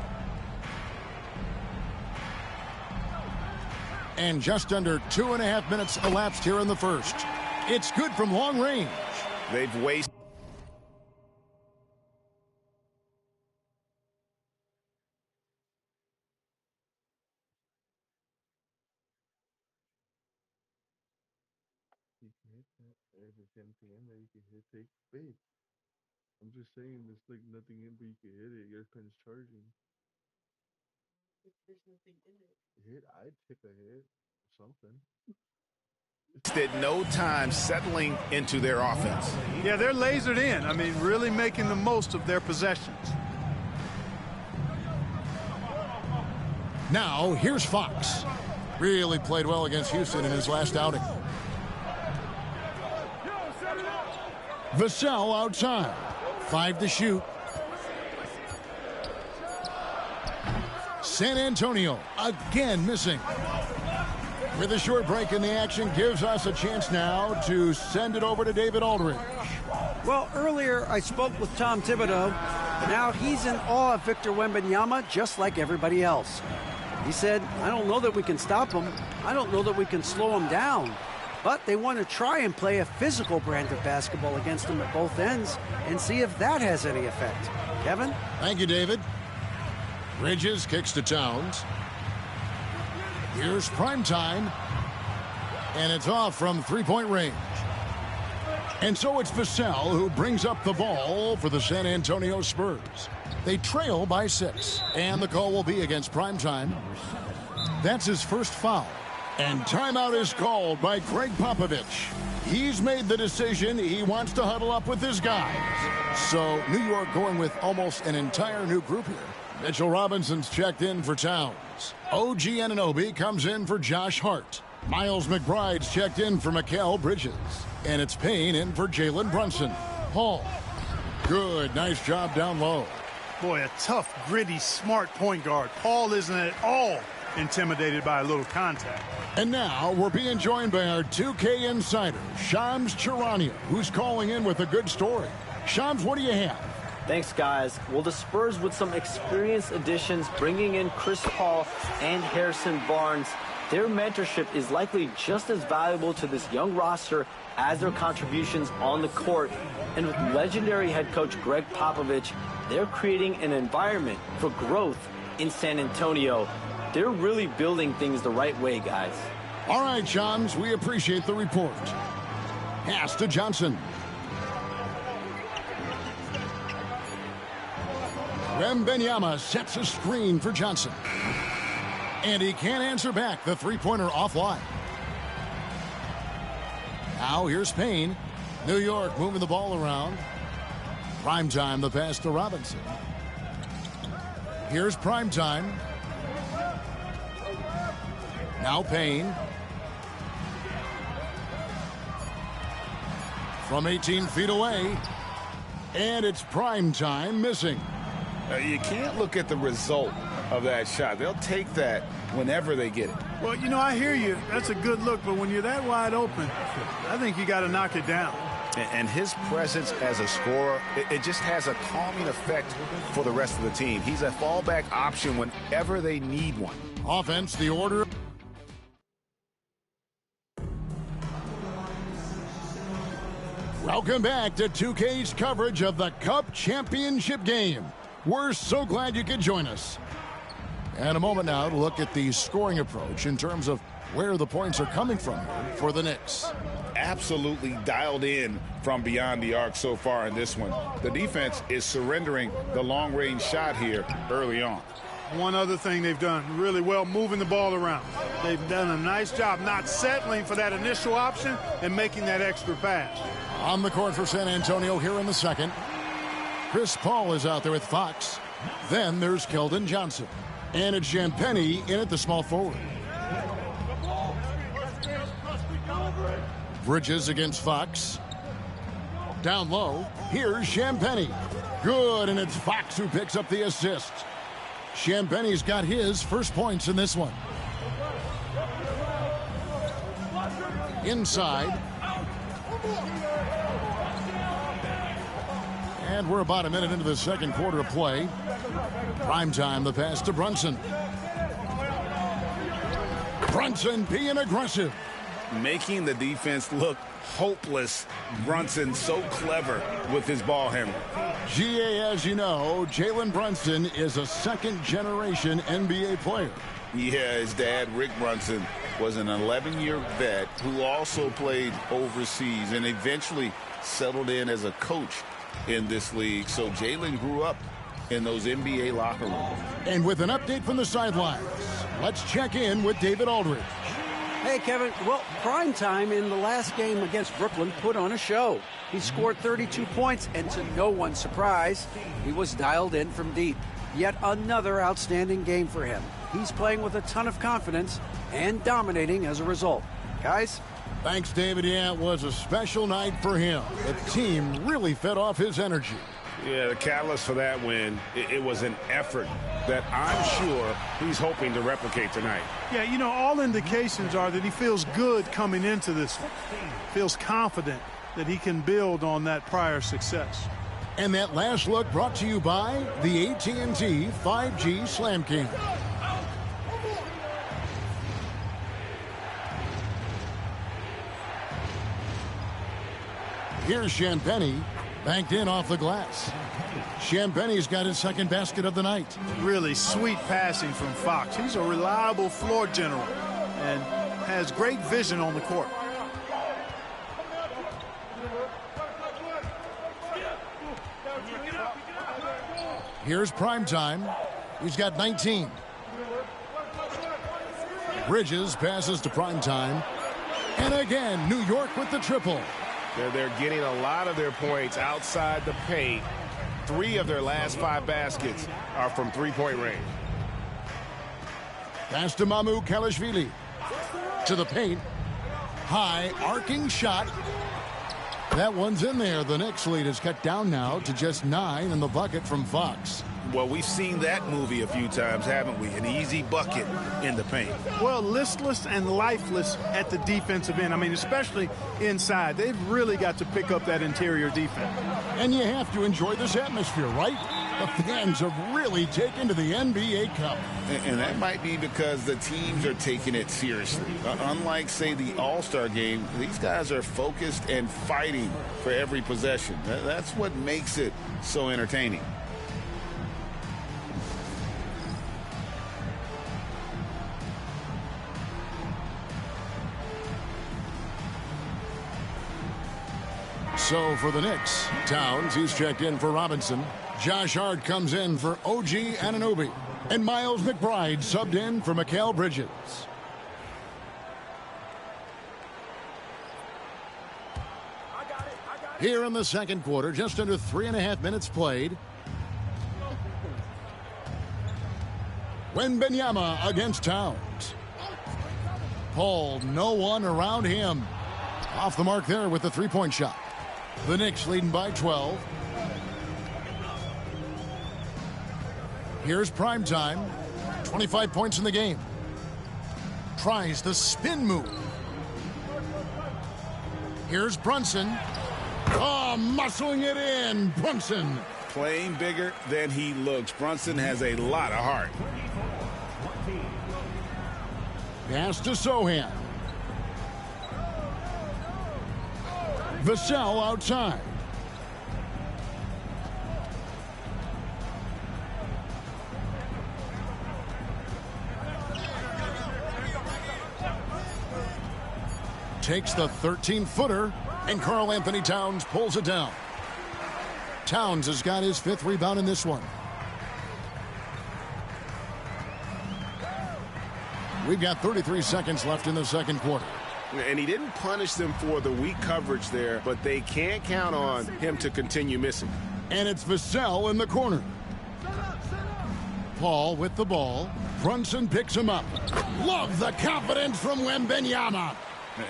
And just under 2.5 minutes elapsed here in the first. It's good from long range. They've wasted. You can hit that. If it's anything in there, you can take big. I'm just saying, there's like nothing in, but you can hit it. Your pen's charging. There's nothing in it. I'd take a hit. Something. Did no time settling into their offense. Yeah, they're lasered in. I mean, really making the most of their possessions. Now, here's Fox. Really played well against Houston in his last outing. Vassell outside. 5 to shoot. San Antonio again missing. With a short break in the action, gives us a chance now to send it over to David Aldridge. Well, earlier I spoke with Tom Thibodeau. Now he's in awe of Victor Wembanyama, just like everybody else. He said, I don't know that we can stop him. I don't know that we can slow him down. But they want to try and play a physical brand of basketball against him at both ends and see if that has any effect. Kevin? Thank you, David. Bridges kicks to Towns. Here's Primetime. And it's off from three-point range. And so it's Vassell who brings up the ball for the San Antonio Spurs. They trail by 6. And the call will be against Primetime. That's his first foul. And timeout is called by Greg Popovich. He's made the decision he wants to huddle up with his guys. So New York going with almost an entire new group here. Mitchell Robinson's checked in for Towns. OG Anunoby comes in for Josh Hart. Miles McBride's checked in for Mikal Bridges. And it's Payne in for Jalen Brunson. Hall. Good, nice job down low. Boy, a tough, gritty, smart point guard. Paul isn't at all intimidated by a little contact. And now we're being joined by our 2K insider, Shams Charania, who's calling in with a good story. Shams, what do you have? Thanks, guys. Well, the Spurs with some experienced additions, bringing in Chris Paul and Harrison Barnes, their mentorship is likely just as valuable to this young roster as their contributions on the court. And with legendary head coach Greg Popovich, they're creating an environment for growth in San Antonio. They're really building things the right way, guys. All right, Shams, we appreciate the report. Pass to Johnson. Wembanyama sets a screen for Johnson. And he can't answer back the three-pointer offline. Now here's Payne. New York moving the ball around. Primetime, the pass to Robinson. Here's Primetime. Now Payne. From 18 feet away. And it's Primetime missing. You can't look at the result of that shot. They'll take that whenever they get it. Well, you know, I hear you. That's a good look, but when you're that wide open, I think you got to knock it down. And his presence as a scorer, it just has a calming effect for the rest of the team. He's a fallback option whenever they need one. Offense, the order. Welcome back to 2K's coverage of the Cup Championship game. We're so glad you could join us. And a moment now to look at the scoring approach in terms of where the points are coming from for the Knicks. absolutely dialed in from beyond the arc so far in this one. The defense is surrendering the long-range shot here early on. One other thing they've done really well, moving the ball around. They've done a nice job not settling for that initial option and making that extra pass. On the court for San Antonio here in the second. Chris Paul is out there with Fox. Then there's Keldon Johnson. And it's Champagnie in at the small forward. Bridges against Fox. Down low, here's Champagnie. Good, and it's Fox who picks up the assist. Champagnie's got his first points in this one. Inside. And we're about a minute into the second quarter of play. Prime time, the pass to Brunson. Brunson being aggressive. Making the defense look hopeless. Brunson so clever with his ball handling. GA, as you know, Jalen Brunson is a second-generation NBA player. Yeah, his dad, Rick Brunson, was an 11-year vet who also played overseas and eventually settled in as a coach in this league. So Jalen grew up in those NBA locker rooms. And with an update from the sidelines, let's check in with David Aldridge. Hey, Kevin. Well, prime time in the last game against Brooklyn put on a show. He scored 32 points, and to no one's surprise, he was dialed in from deep. Yet another outstanding game for him. He's playing with a ton of confidence and dominating as a result. Guys? Thanks, David. Yeah, it was a special night for him. The team really fed off his energy. Yeah, the catalyst for that win, it was an effort that I'm sure he's hoping to replicate tonight. Yeah, you know, all indications are that he feels good coming into this one. Feels confident that he can build on that prior success. And that last look brought to you by the AT&T 5G Slam King. Here's Champagnie, banked in off the glass. Champagnie's got his second basket of the night. Really sweet passing from Fox. He's a reliable floor general and has great vision on the court. Here's prime time. He's got 19. Bridges passes to prime time. And again, New York with the triple. They're getting a lot of their points outside the paint. 3 of their last 5 baskets are from three-point range. Pass to Mamu Kalashvili. To the paint. High arcing shot. That one's in there. The Knicks lead is cut down now to just 9 in the bucket from Fox. Well, we've seen that movie a few times, haven't we? An easy bucket in the paint. Well, listless and lifeless at the defensive end. I mean, especially inside. They've really got to pick up that interior defense. And you have to enjoy this atmosphere, right? The fans have really taken to the NBA Cup. And that might be because the teams are taking it seriously. Unlike, say, the All-Star game, these guys are focused and fighting for every possession. That's what makes it so entertaining. So for the Knicks, Towns, he's checked in for Robinson. Josh Hart comes in for OG Anunoby. And Miles McBride subbed in for Mikal Bridges. Here in the second quarter, just under 3.5 minutes played. Wembanyama against Towns. Paul, no one around him. Off the mark there with the three-point shot. The Knicks leading by 12. Here's prime time. 25 points in the game. Tries the spin move. Here's Brunson. Oh, muscling it in. Brunson. Playing bigger than he looks. Brunson has a lot of heart. Pass to Sohan. Vassell outside. takes the 13-footer, and Karl Anthony Towns pulls it down. Towns has got his 5th rebound in this one. We've got 33 seconds left in the second quarter. And he didn't punish them for the weak coverage there, but they can't count on him to continue missing. And it's Vassell in the corner. Paul with the ball. Brunson picks him up. Love the confidence from Wembanyama.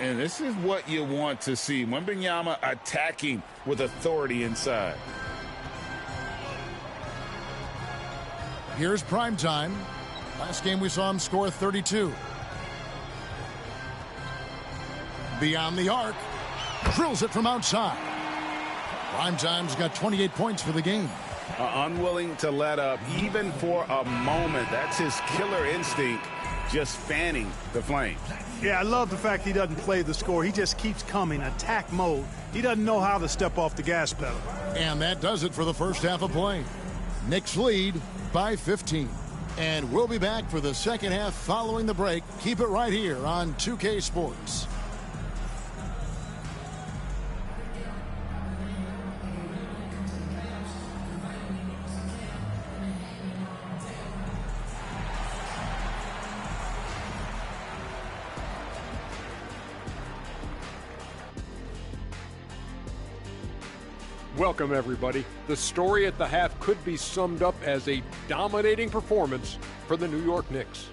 And this is what you want to see. Wembanyama attacking with authority inside. Here's prime time. Last game we saw him score 32. Beyond the arc. Drills it from outside. Primetime's got 28 points for the game. Unwilling to let up even for a moment. That's his killer instinct, just fanning the flames. Yeah, I love the fact he doesn't play the score. He just keeps coming, attack mode. He doesn't know how to step off the gas pedal. And that does it for the first half of play. Knicks lead by 15. And we'll be back for the second half following the break. Keep it right here on 2K Sports. Welcome, everybody. The story at the half could be summed up as a dominating performance for the New York Knicks.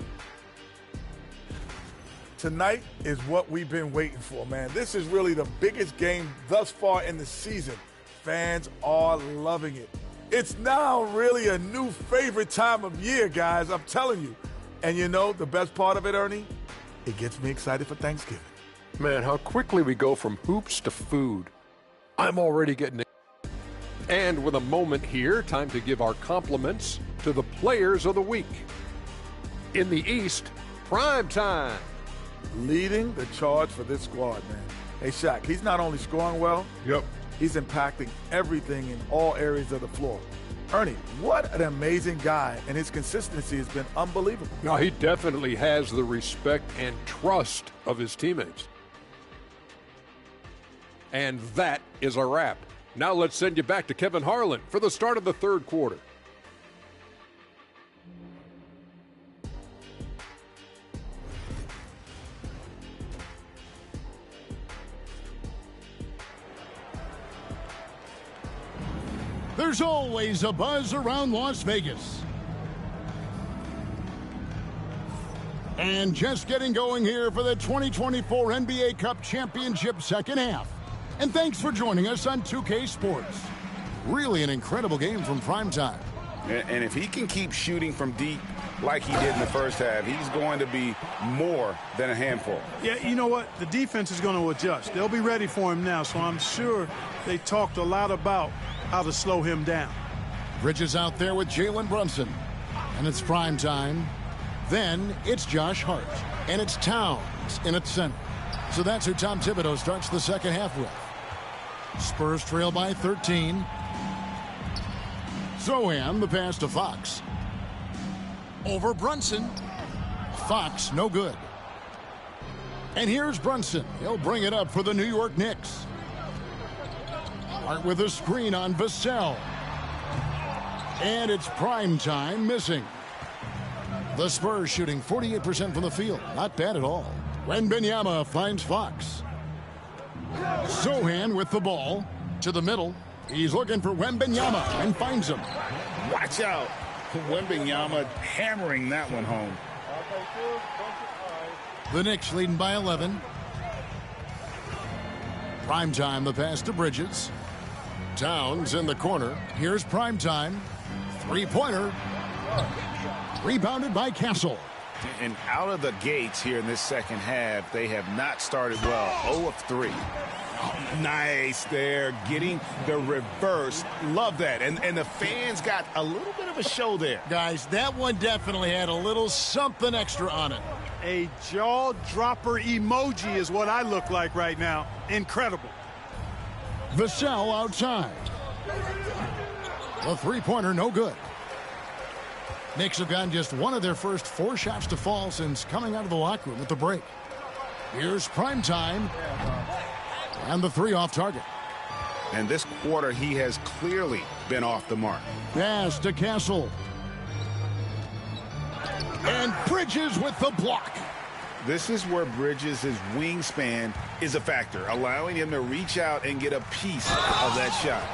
Tonight is what we've been waiting for, man. This is really the biggest game thus far in the season. Fans are loving it. It's now really a new favorite time of year, guys. I'm telling you. And you know the best part of it, Ernie? It gets me excited for Thanksgiving. Man, how quickly we go from hoops to food. I'm already getting it. And with a moment here, time to give our compliments to the players of the week. In the East, prime time. Leading the charge for this squad, man. Hey, Shaq, he's not only scoring well, he's impacting everything in all areas of the floor. Ernie, what an amazing guy, and his consistency has been unbelievable. Now, he definitely has the respect and trust of his teammates. And that is a wrap. Now let's send you back to Kevin Harlan for the start of the third quarter. There's always a buzz around Las Vegas. And just getting going here for the 2024 NBA Cup Championship second half. And thanks for joining us on 2K Sports. Really an incredible game from primetime. And if he can keep shooting from deep like he did in the first half, he's going to be more than a handful. Yeah, you know what? The defense is going to adjust. They'll be ready for him now, so I'm sure they talked a lot about how to slow him down. Bridges out there with Jalen Brunson. And it's primetime. Then it's Josh Hart. And it's Towns in its center. So that's who Tom Thibodeau starts the second half with. Spurs trail by 13. Zohan, the pass to Fox. Over Brunson. Fox, no good. And here's Brunson. He'll bring it up for the New York Knicks. Hart with a screen on Vassell. And it's prime time missing. The Spurs shooting 48% from the field. Not bad at all. Wembanyama finds Fox. Zohan with the ball to the middle. He's looking for Wembanyama and finds him. Watch out. Wembanyama hammering that one home. The Knicks leading by 11. Primetime, the pass to Bridges. Towns in the corner. Here's Primetime. Three-pointer. Rebounded by Castle. And out of the gates here in this second half, they have not started well. 0 of 3. Oh, nice there, getting the reverse. Love that. And the fans got a little bit of a show there. Guys, that one definitely had a little something extra on it. A jaw-dropper emoji is what I look like right now. Incredible. Vassell outside. The three-pointer, no good. Knicks have gotten just one of their first 4 shots to fall since coming out of the locker room at the break. Here's prime time. And the 3 off target. And this quarter, he has clearly been off the mark. Pass to Castle. And Bridges with the block. This is where Bridges' wingspan is a factor, allowing him to reach out and get a piece of that shot.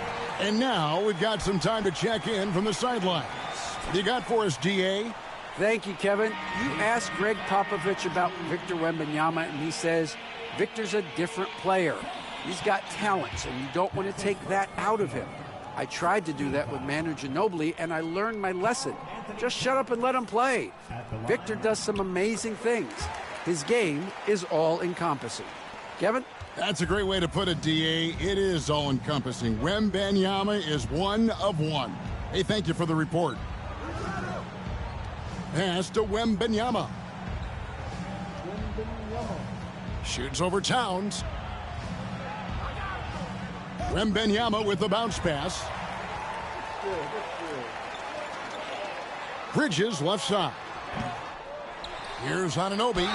And now we've got some time to check in from the sidelines. What do you got for us, DA? Thank you, Kevin. You asked Greg Popovich about Victor Wembanyama, and he says Victor's a different player. He's got talents, and you don't want to take that out of him. I tried to do that with Manu Ginobili, and I learned my lesson. Just shut up and let him play. Victor does some amazing things. His game is all-encompassing. Kevin? That's a great way to put it, DA. It is all-encompassing. Wembanyama is one of one. Hey, thank you for the report. Pass to Wembanyama. Shoots over Towns. Wembanyama with the bounce pass. Bridges left side. Here's Anunoby.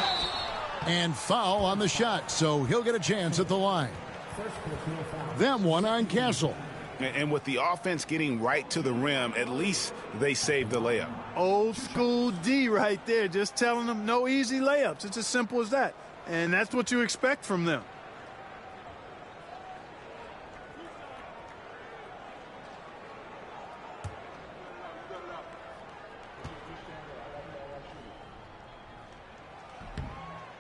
And foul on the shot, so he'll get a chance at the line. Them one on Castle. And with the offense getting right to the rim, at least they saved the layup. Old school D right there, just telling them no easy layups. It's as simple as that. And that's what you expect from them.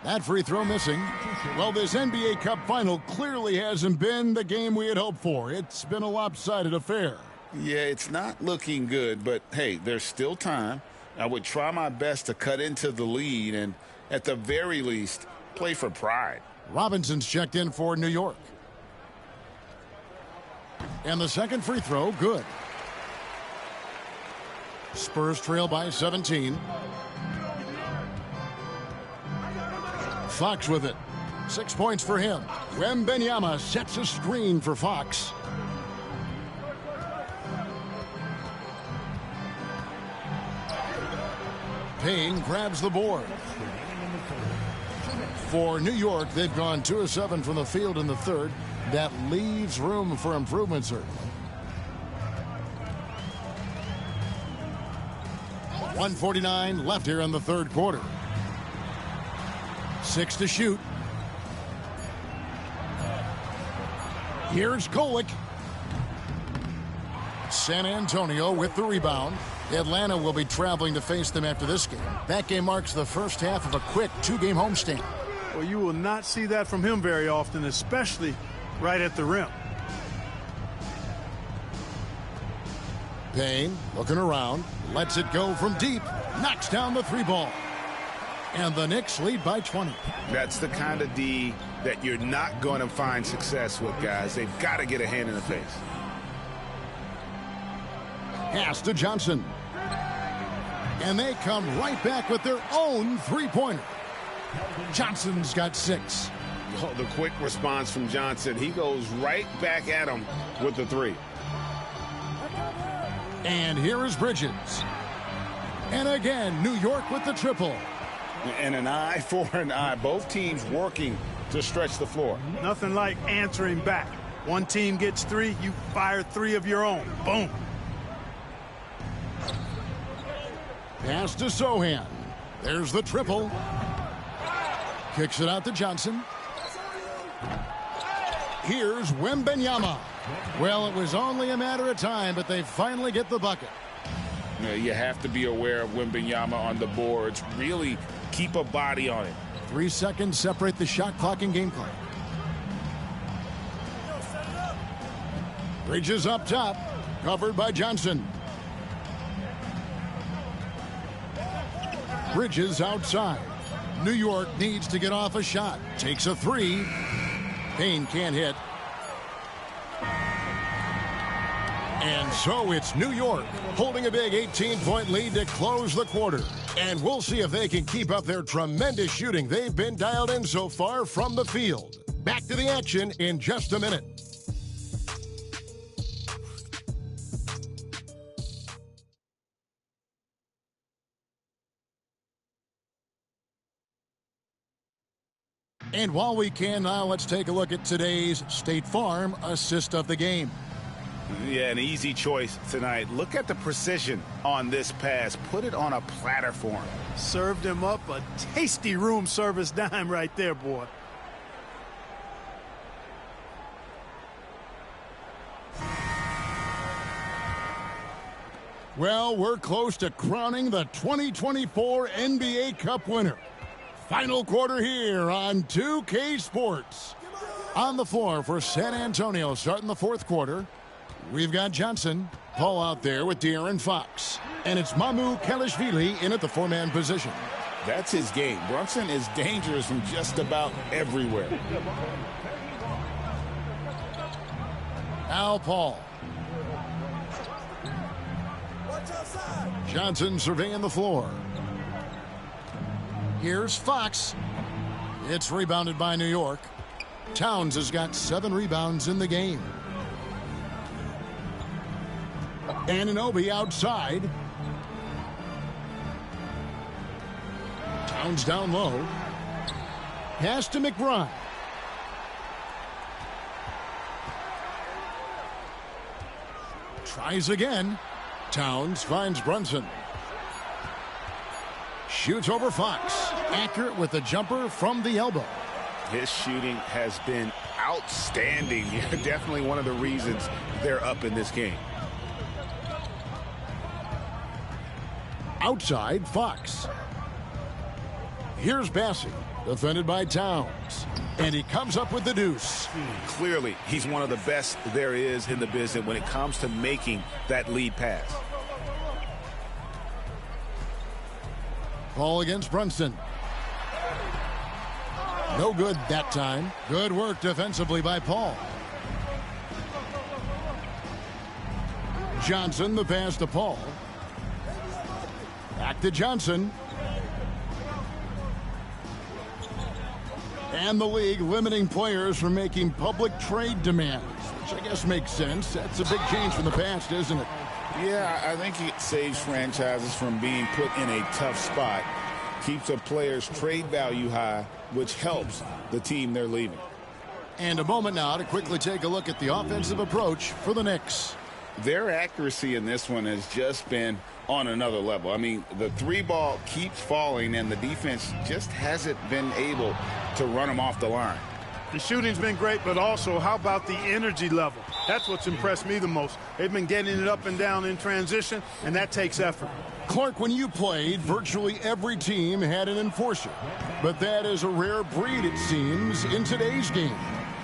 That free throw missing. Well, this NBA Cup final clearly hasn't been the game we had hoped for. It's been a lopsided affair. Yeah, it's not looking good, but hey, there's still time. I would try my best to cut into the lead and, at the very least, play for pride. Robinson's checked in for New York. And the second free throw, good. Spurs trail by 17. Fox with it. 6 points for him. Wembanyama sets a screen for Fox. Payne grabs the board. For New York, they've gone 2 of 7 from the field in the third. That leaves room for improvement, certainly. 1:49 left here in the third quarter. 6 to shoot. Here's Golick. San Antonio with the rebound. Atlanta will be traveling to face them after this game. That game marks the first half of a quick 2-game homestand. Well, you will not see that from him very often, especially right at the rim. Payne looking around, lets it go from deep, knocks down the 3 ball. And the Knicks lead by 20. That's the kind of D that you're not going to find success with, guys. They've got to get a hand in the face. Pass to Johnson. And they come right back with their own 3-pointer. Johnson's got 6. Oh, the quick response from Johnson. He goes right back at him with the 3. And here is Bridges. And again, New York with the triple. And an eye for an eye. Both teams working to stretch the floor. Nothing like answering back. One team gets 3, you fire 3 of your own. Boom. Pass to Sohan. There's the triple. Kicks it out to Johnson. Here's Wembanyama. Well, it was only a matter of time, but they finally get the bucket. You have to be aware of Wembanyama on the boards. Really keep a body on it. 3 seconds separate the shot clock and game clock. Bridges up top, covered by Johnson. Bridges outside. New York needs to get off a shot. Takes a 3. Payne can't hit. And so it's New York holding a big 18-point lead to close the quarter. And we'll see if they can keep up their tremendous shooting they've been dialed in so far from the field. Back to the action in just a minute. And while we can now, let's take a look at today's State Farm assist of the game. Yeah, an easy choice tonight. Look at the precision on this pass. Put it on a platter for him. Served him up a tasty room service dime right there, boy. Well, we're close to crowning the 2024 NBA Cup winner. Final quarter here on 2K Sports. On the floor for San Antonio starting the fourth quarter, we've got Johnson. Paul out there with De'Aaron Fox. And it's Mamu Kalashvili in at the four-man position. That's his game. Brunson is dangerous from just about everywhere. Al Paul. Johnson surveying the floor. Here's Fox. It's rebounded by New York. Towns has got 7 rebounds in the game. Anunoby outside. Towns down low. Pass to McBride. Tries again. Towns finds Brunson. Shoots over Fox. Accurate with the jumper from the elbow. His shooting has been outstanding. Definitely one of the reasons they're up in this game. Outside, Fox. Here's Bassey, defended by Towns. And he comes up with the deuce. Clearly, he's one of the best there is in the business when it comes to making that lead pass. Ball against Brunson. No good that time. Good work defensively by Paul. Johnson, the pass to Paul. Back to Johnson. And the league limiting players from making public trade demands, which I guess makes sense. That's a big change from the past, isn't it? Yeah, I think it saves franchises from being put in a tough spot. Keeps a player's trade value high, which helps the team they're leaving. And a moment now to quickly take a look at the offensive approach for the Knicks. Their accuracy in this one has just been on another level. I mean, the three ball keeps falling, and the defense just hasn't been able to run them off the line. The shooting's been great, but also how about the energy level? That's what's impressed me the most. They've been getting it up and down in transition, and that takes effort. Clark, when you played, virtually every team had an enforcer. But that is a rare breed, it seems, in today's game.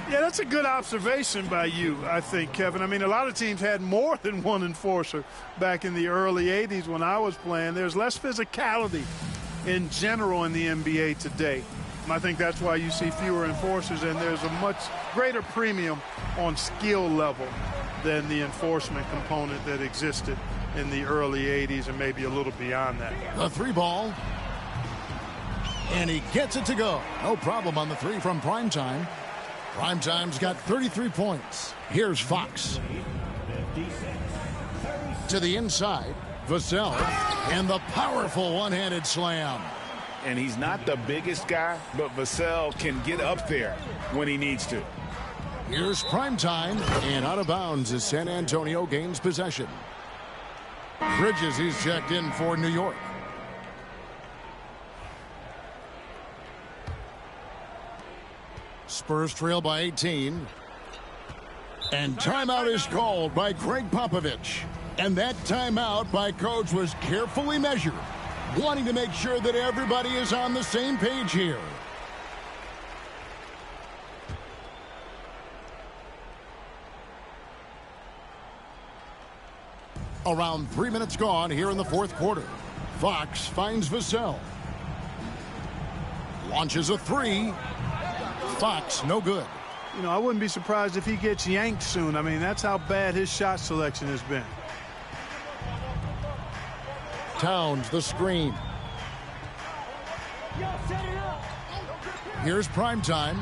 Yeah, that's a good observation by you, I think, Kevin. I mean, a lot of teams had more than one enforcer back in the early 80s when I was playing. There's less physicality in general in the NBA today. I think that's why you see fewer enforcers, and there's a much greater premium on skill level than the enforcement component that existed in the early 80s and maybe a little beyond that. The three ball. And he gets it to go. No problem on the three from Primetime. Primetime's got 33 points. Here's Fox. To the inside, Vassell. And the powerful one-handed slam. And he's not the biggest guy, but Vassell can get up there when he needs to. Here's Primetime, and out of bounds as San Antonio gains possession. Bridges, he's checked in for New York. Spurs trail by 18. And timeout is called by Greg Popovich. And that timeout by coach was carefully measured, wanting to make sure that everybody is on the same page here. Around 3 minutes gone here in the fourth quarter. Fox finds Vassell. Launches a three. Fox, no good. You know, I wouldn't be surprised if he gets yanked soon. I mean, that's how bad his shot selection has been. Towns, the screen. Here's Primetime.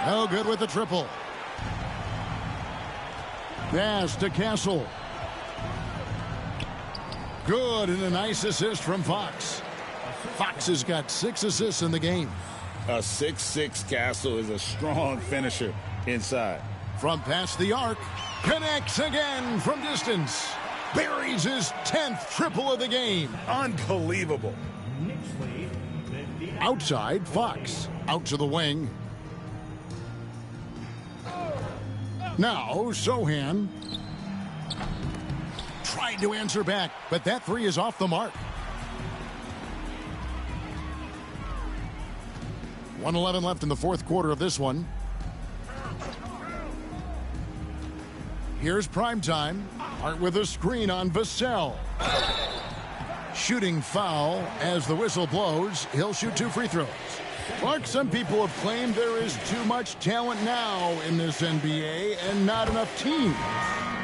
No good with the triple. Pass to Castle. Good, and a nice assist from Fox. Fox has got 6 assists in the game. A 6'6" Castle is a strong finisher inside. From past the arc, connects again from distance. Buries his 10th triple of the game. Unbelievable. Outside, Fox. Out to the wing. Now, Sohan. Tried to answer back, but that three is off the mark. 1:11 left in the fourth quarter of this one. Here's primetime. Hart with a screen on Vassell. Shooting foul as the whistle blows. He'll shoot 2 free throws. Clark, some people have claimed there is too much talent now in this NBA and not enough teams.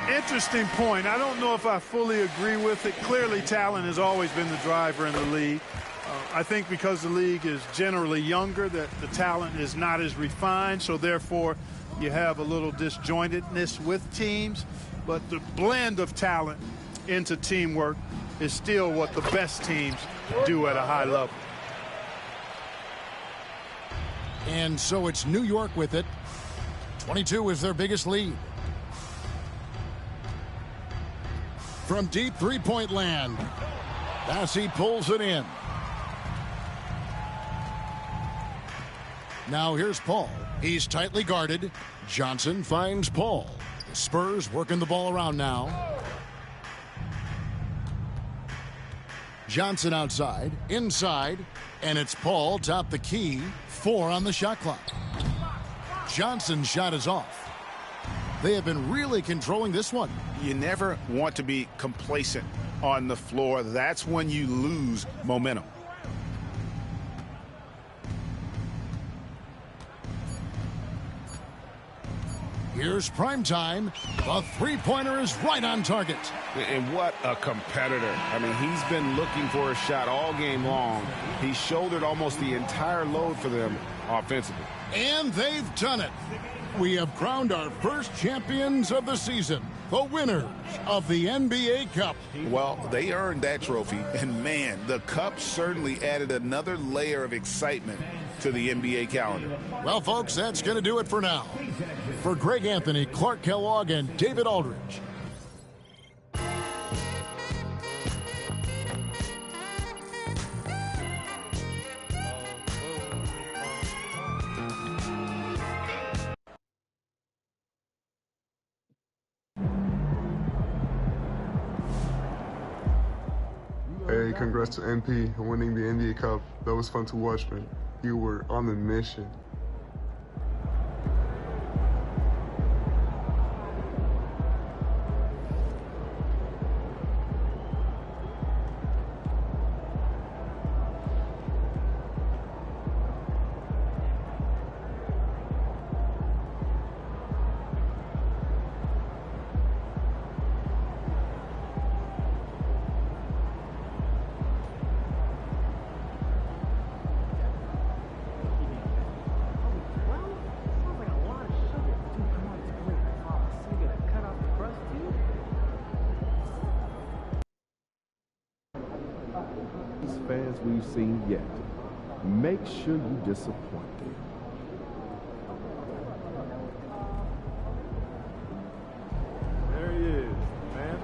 Interesting point. I don't know if I fully agree with it. Clearly, talent has always been the driver in the league. I think because the league is generally younger, that the talent is not as refined, so therefore you have a little disjointedness with teams. But the blend of talent into teamwork is still what the best teams do at a high level. And so it's New York with it. 22 is their biggest lead. From deep three-point land, Bassey pulls it in. Now here's Paul. He's tightly guarded. Johnson finds Paul. Spurs working the ball around now. Johnson outside, inside, and it's Paul top the key. 4 on the shot clock. Johnson's shot is off. They have been really controlling this one. You never want to be complacent on the floor. That's when you lose momentum. Here's primetime. The three-pointer is right on target. And what a competitor. I mean, he's been looking for a shot all game long. He shouldered almost the entire load for them offensively. And they've done it. We have crowned our first champions of the season, the winners of the NBA Cup. Well, they earned that trophy, and man, the Cup certainly added another layer of excitement to the NBA calendar. Well, folks, that's going to do it for now. For Greg Anthony, Clark Kellogg, and David Aldridge. Hey, congrats to MP on winning the NBA Cup. That was fun to watch, man. You were on a mission. Fans we've seen yet. Make sure you disappoint them. There he is, man.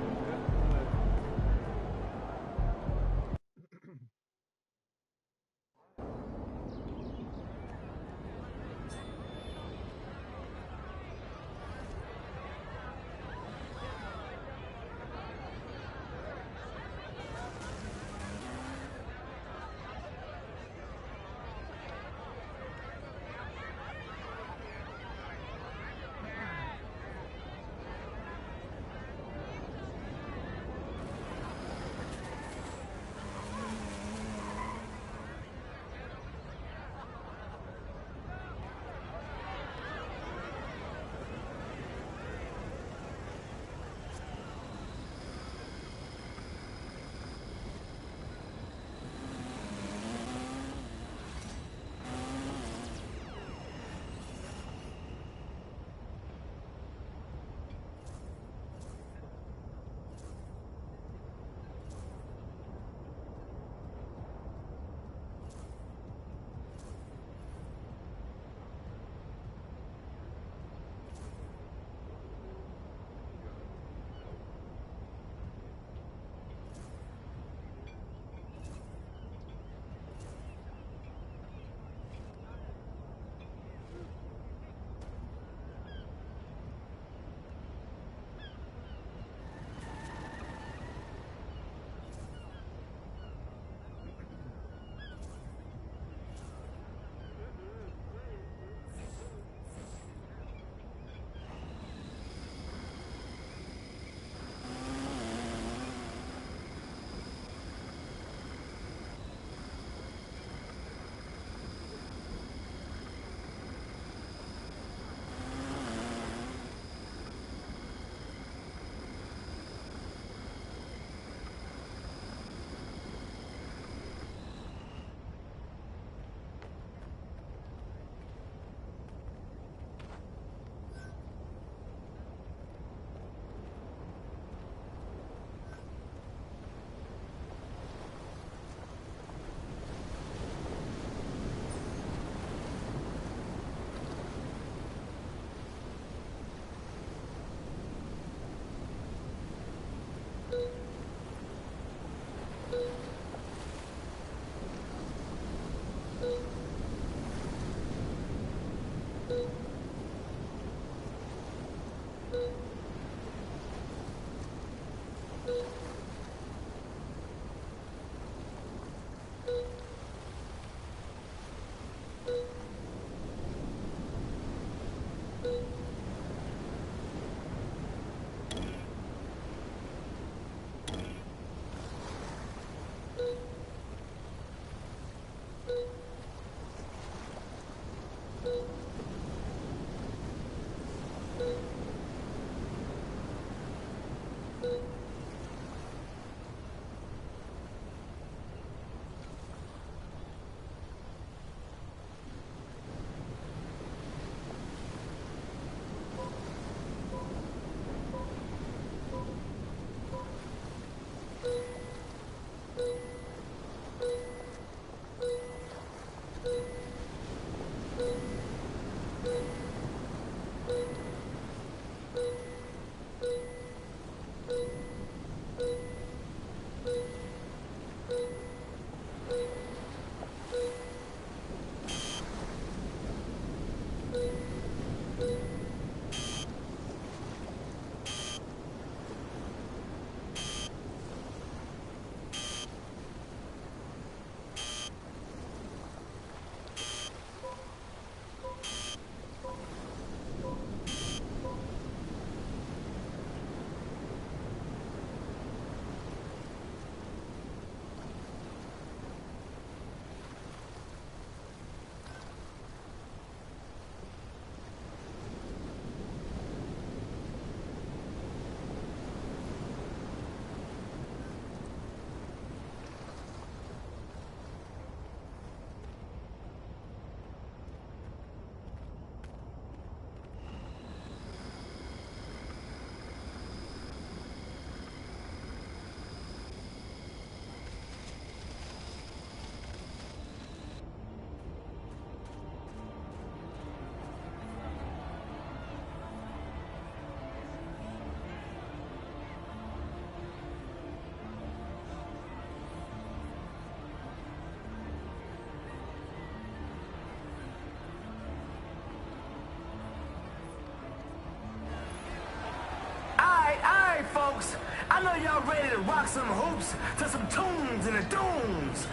I know y'all ready to rock some hoops to some tunes and the dunes.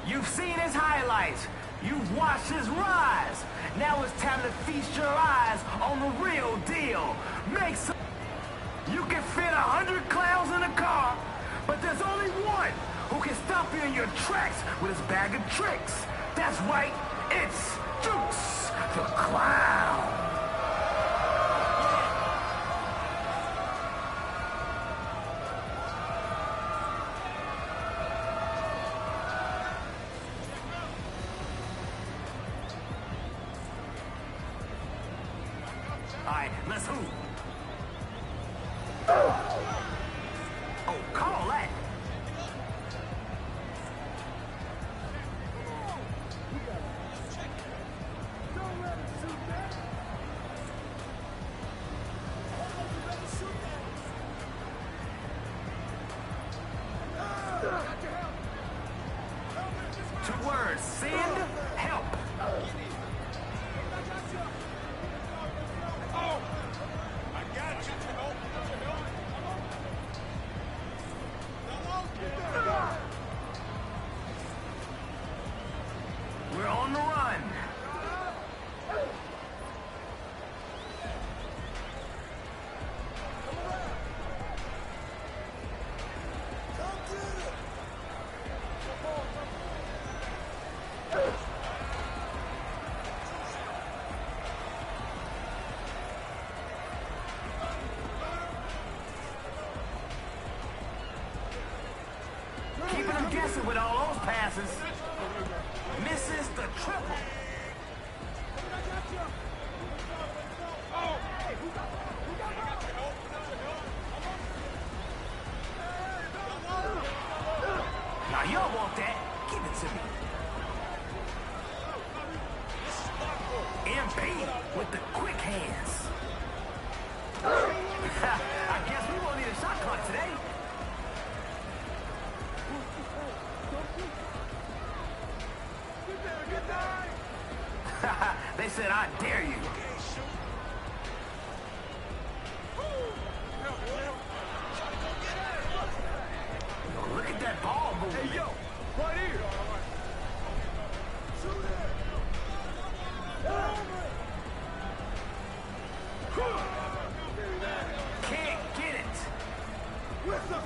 You've seen his highlights. You've watched his rise. Now it's time to feast your eyes on the real deal. Make some... You can fit 100 clowns in a car, but there's only one who can stop you in your tracks with his bag of tricks. That's right, it's Dukes the Clown. All right, let's hoop. Oh, call that. Two words, send help. We're on the run. Keeping them guessing with all those passes. Misses the triple. Now y'all want that? Give it to me. MP with the quick hands. I guess we won't need a shot clock today. They said, I dare you. Look at that ball moving. Hey, yo, right here. Can't get it. With the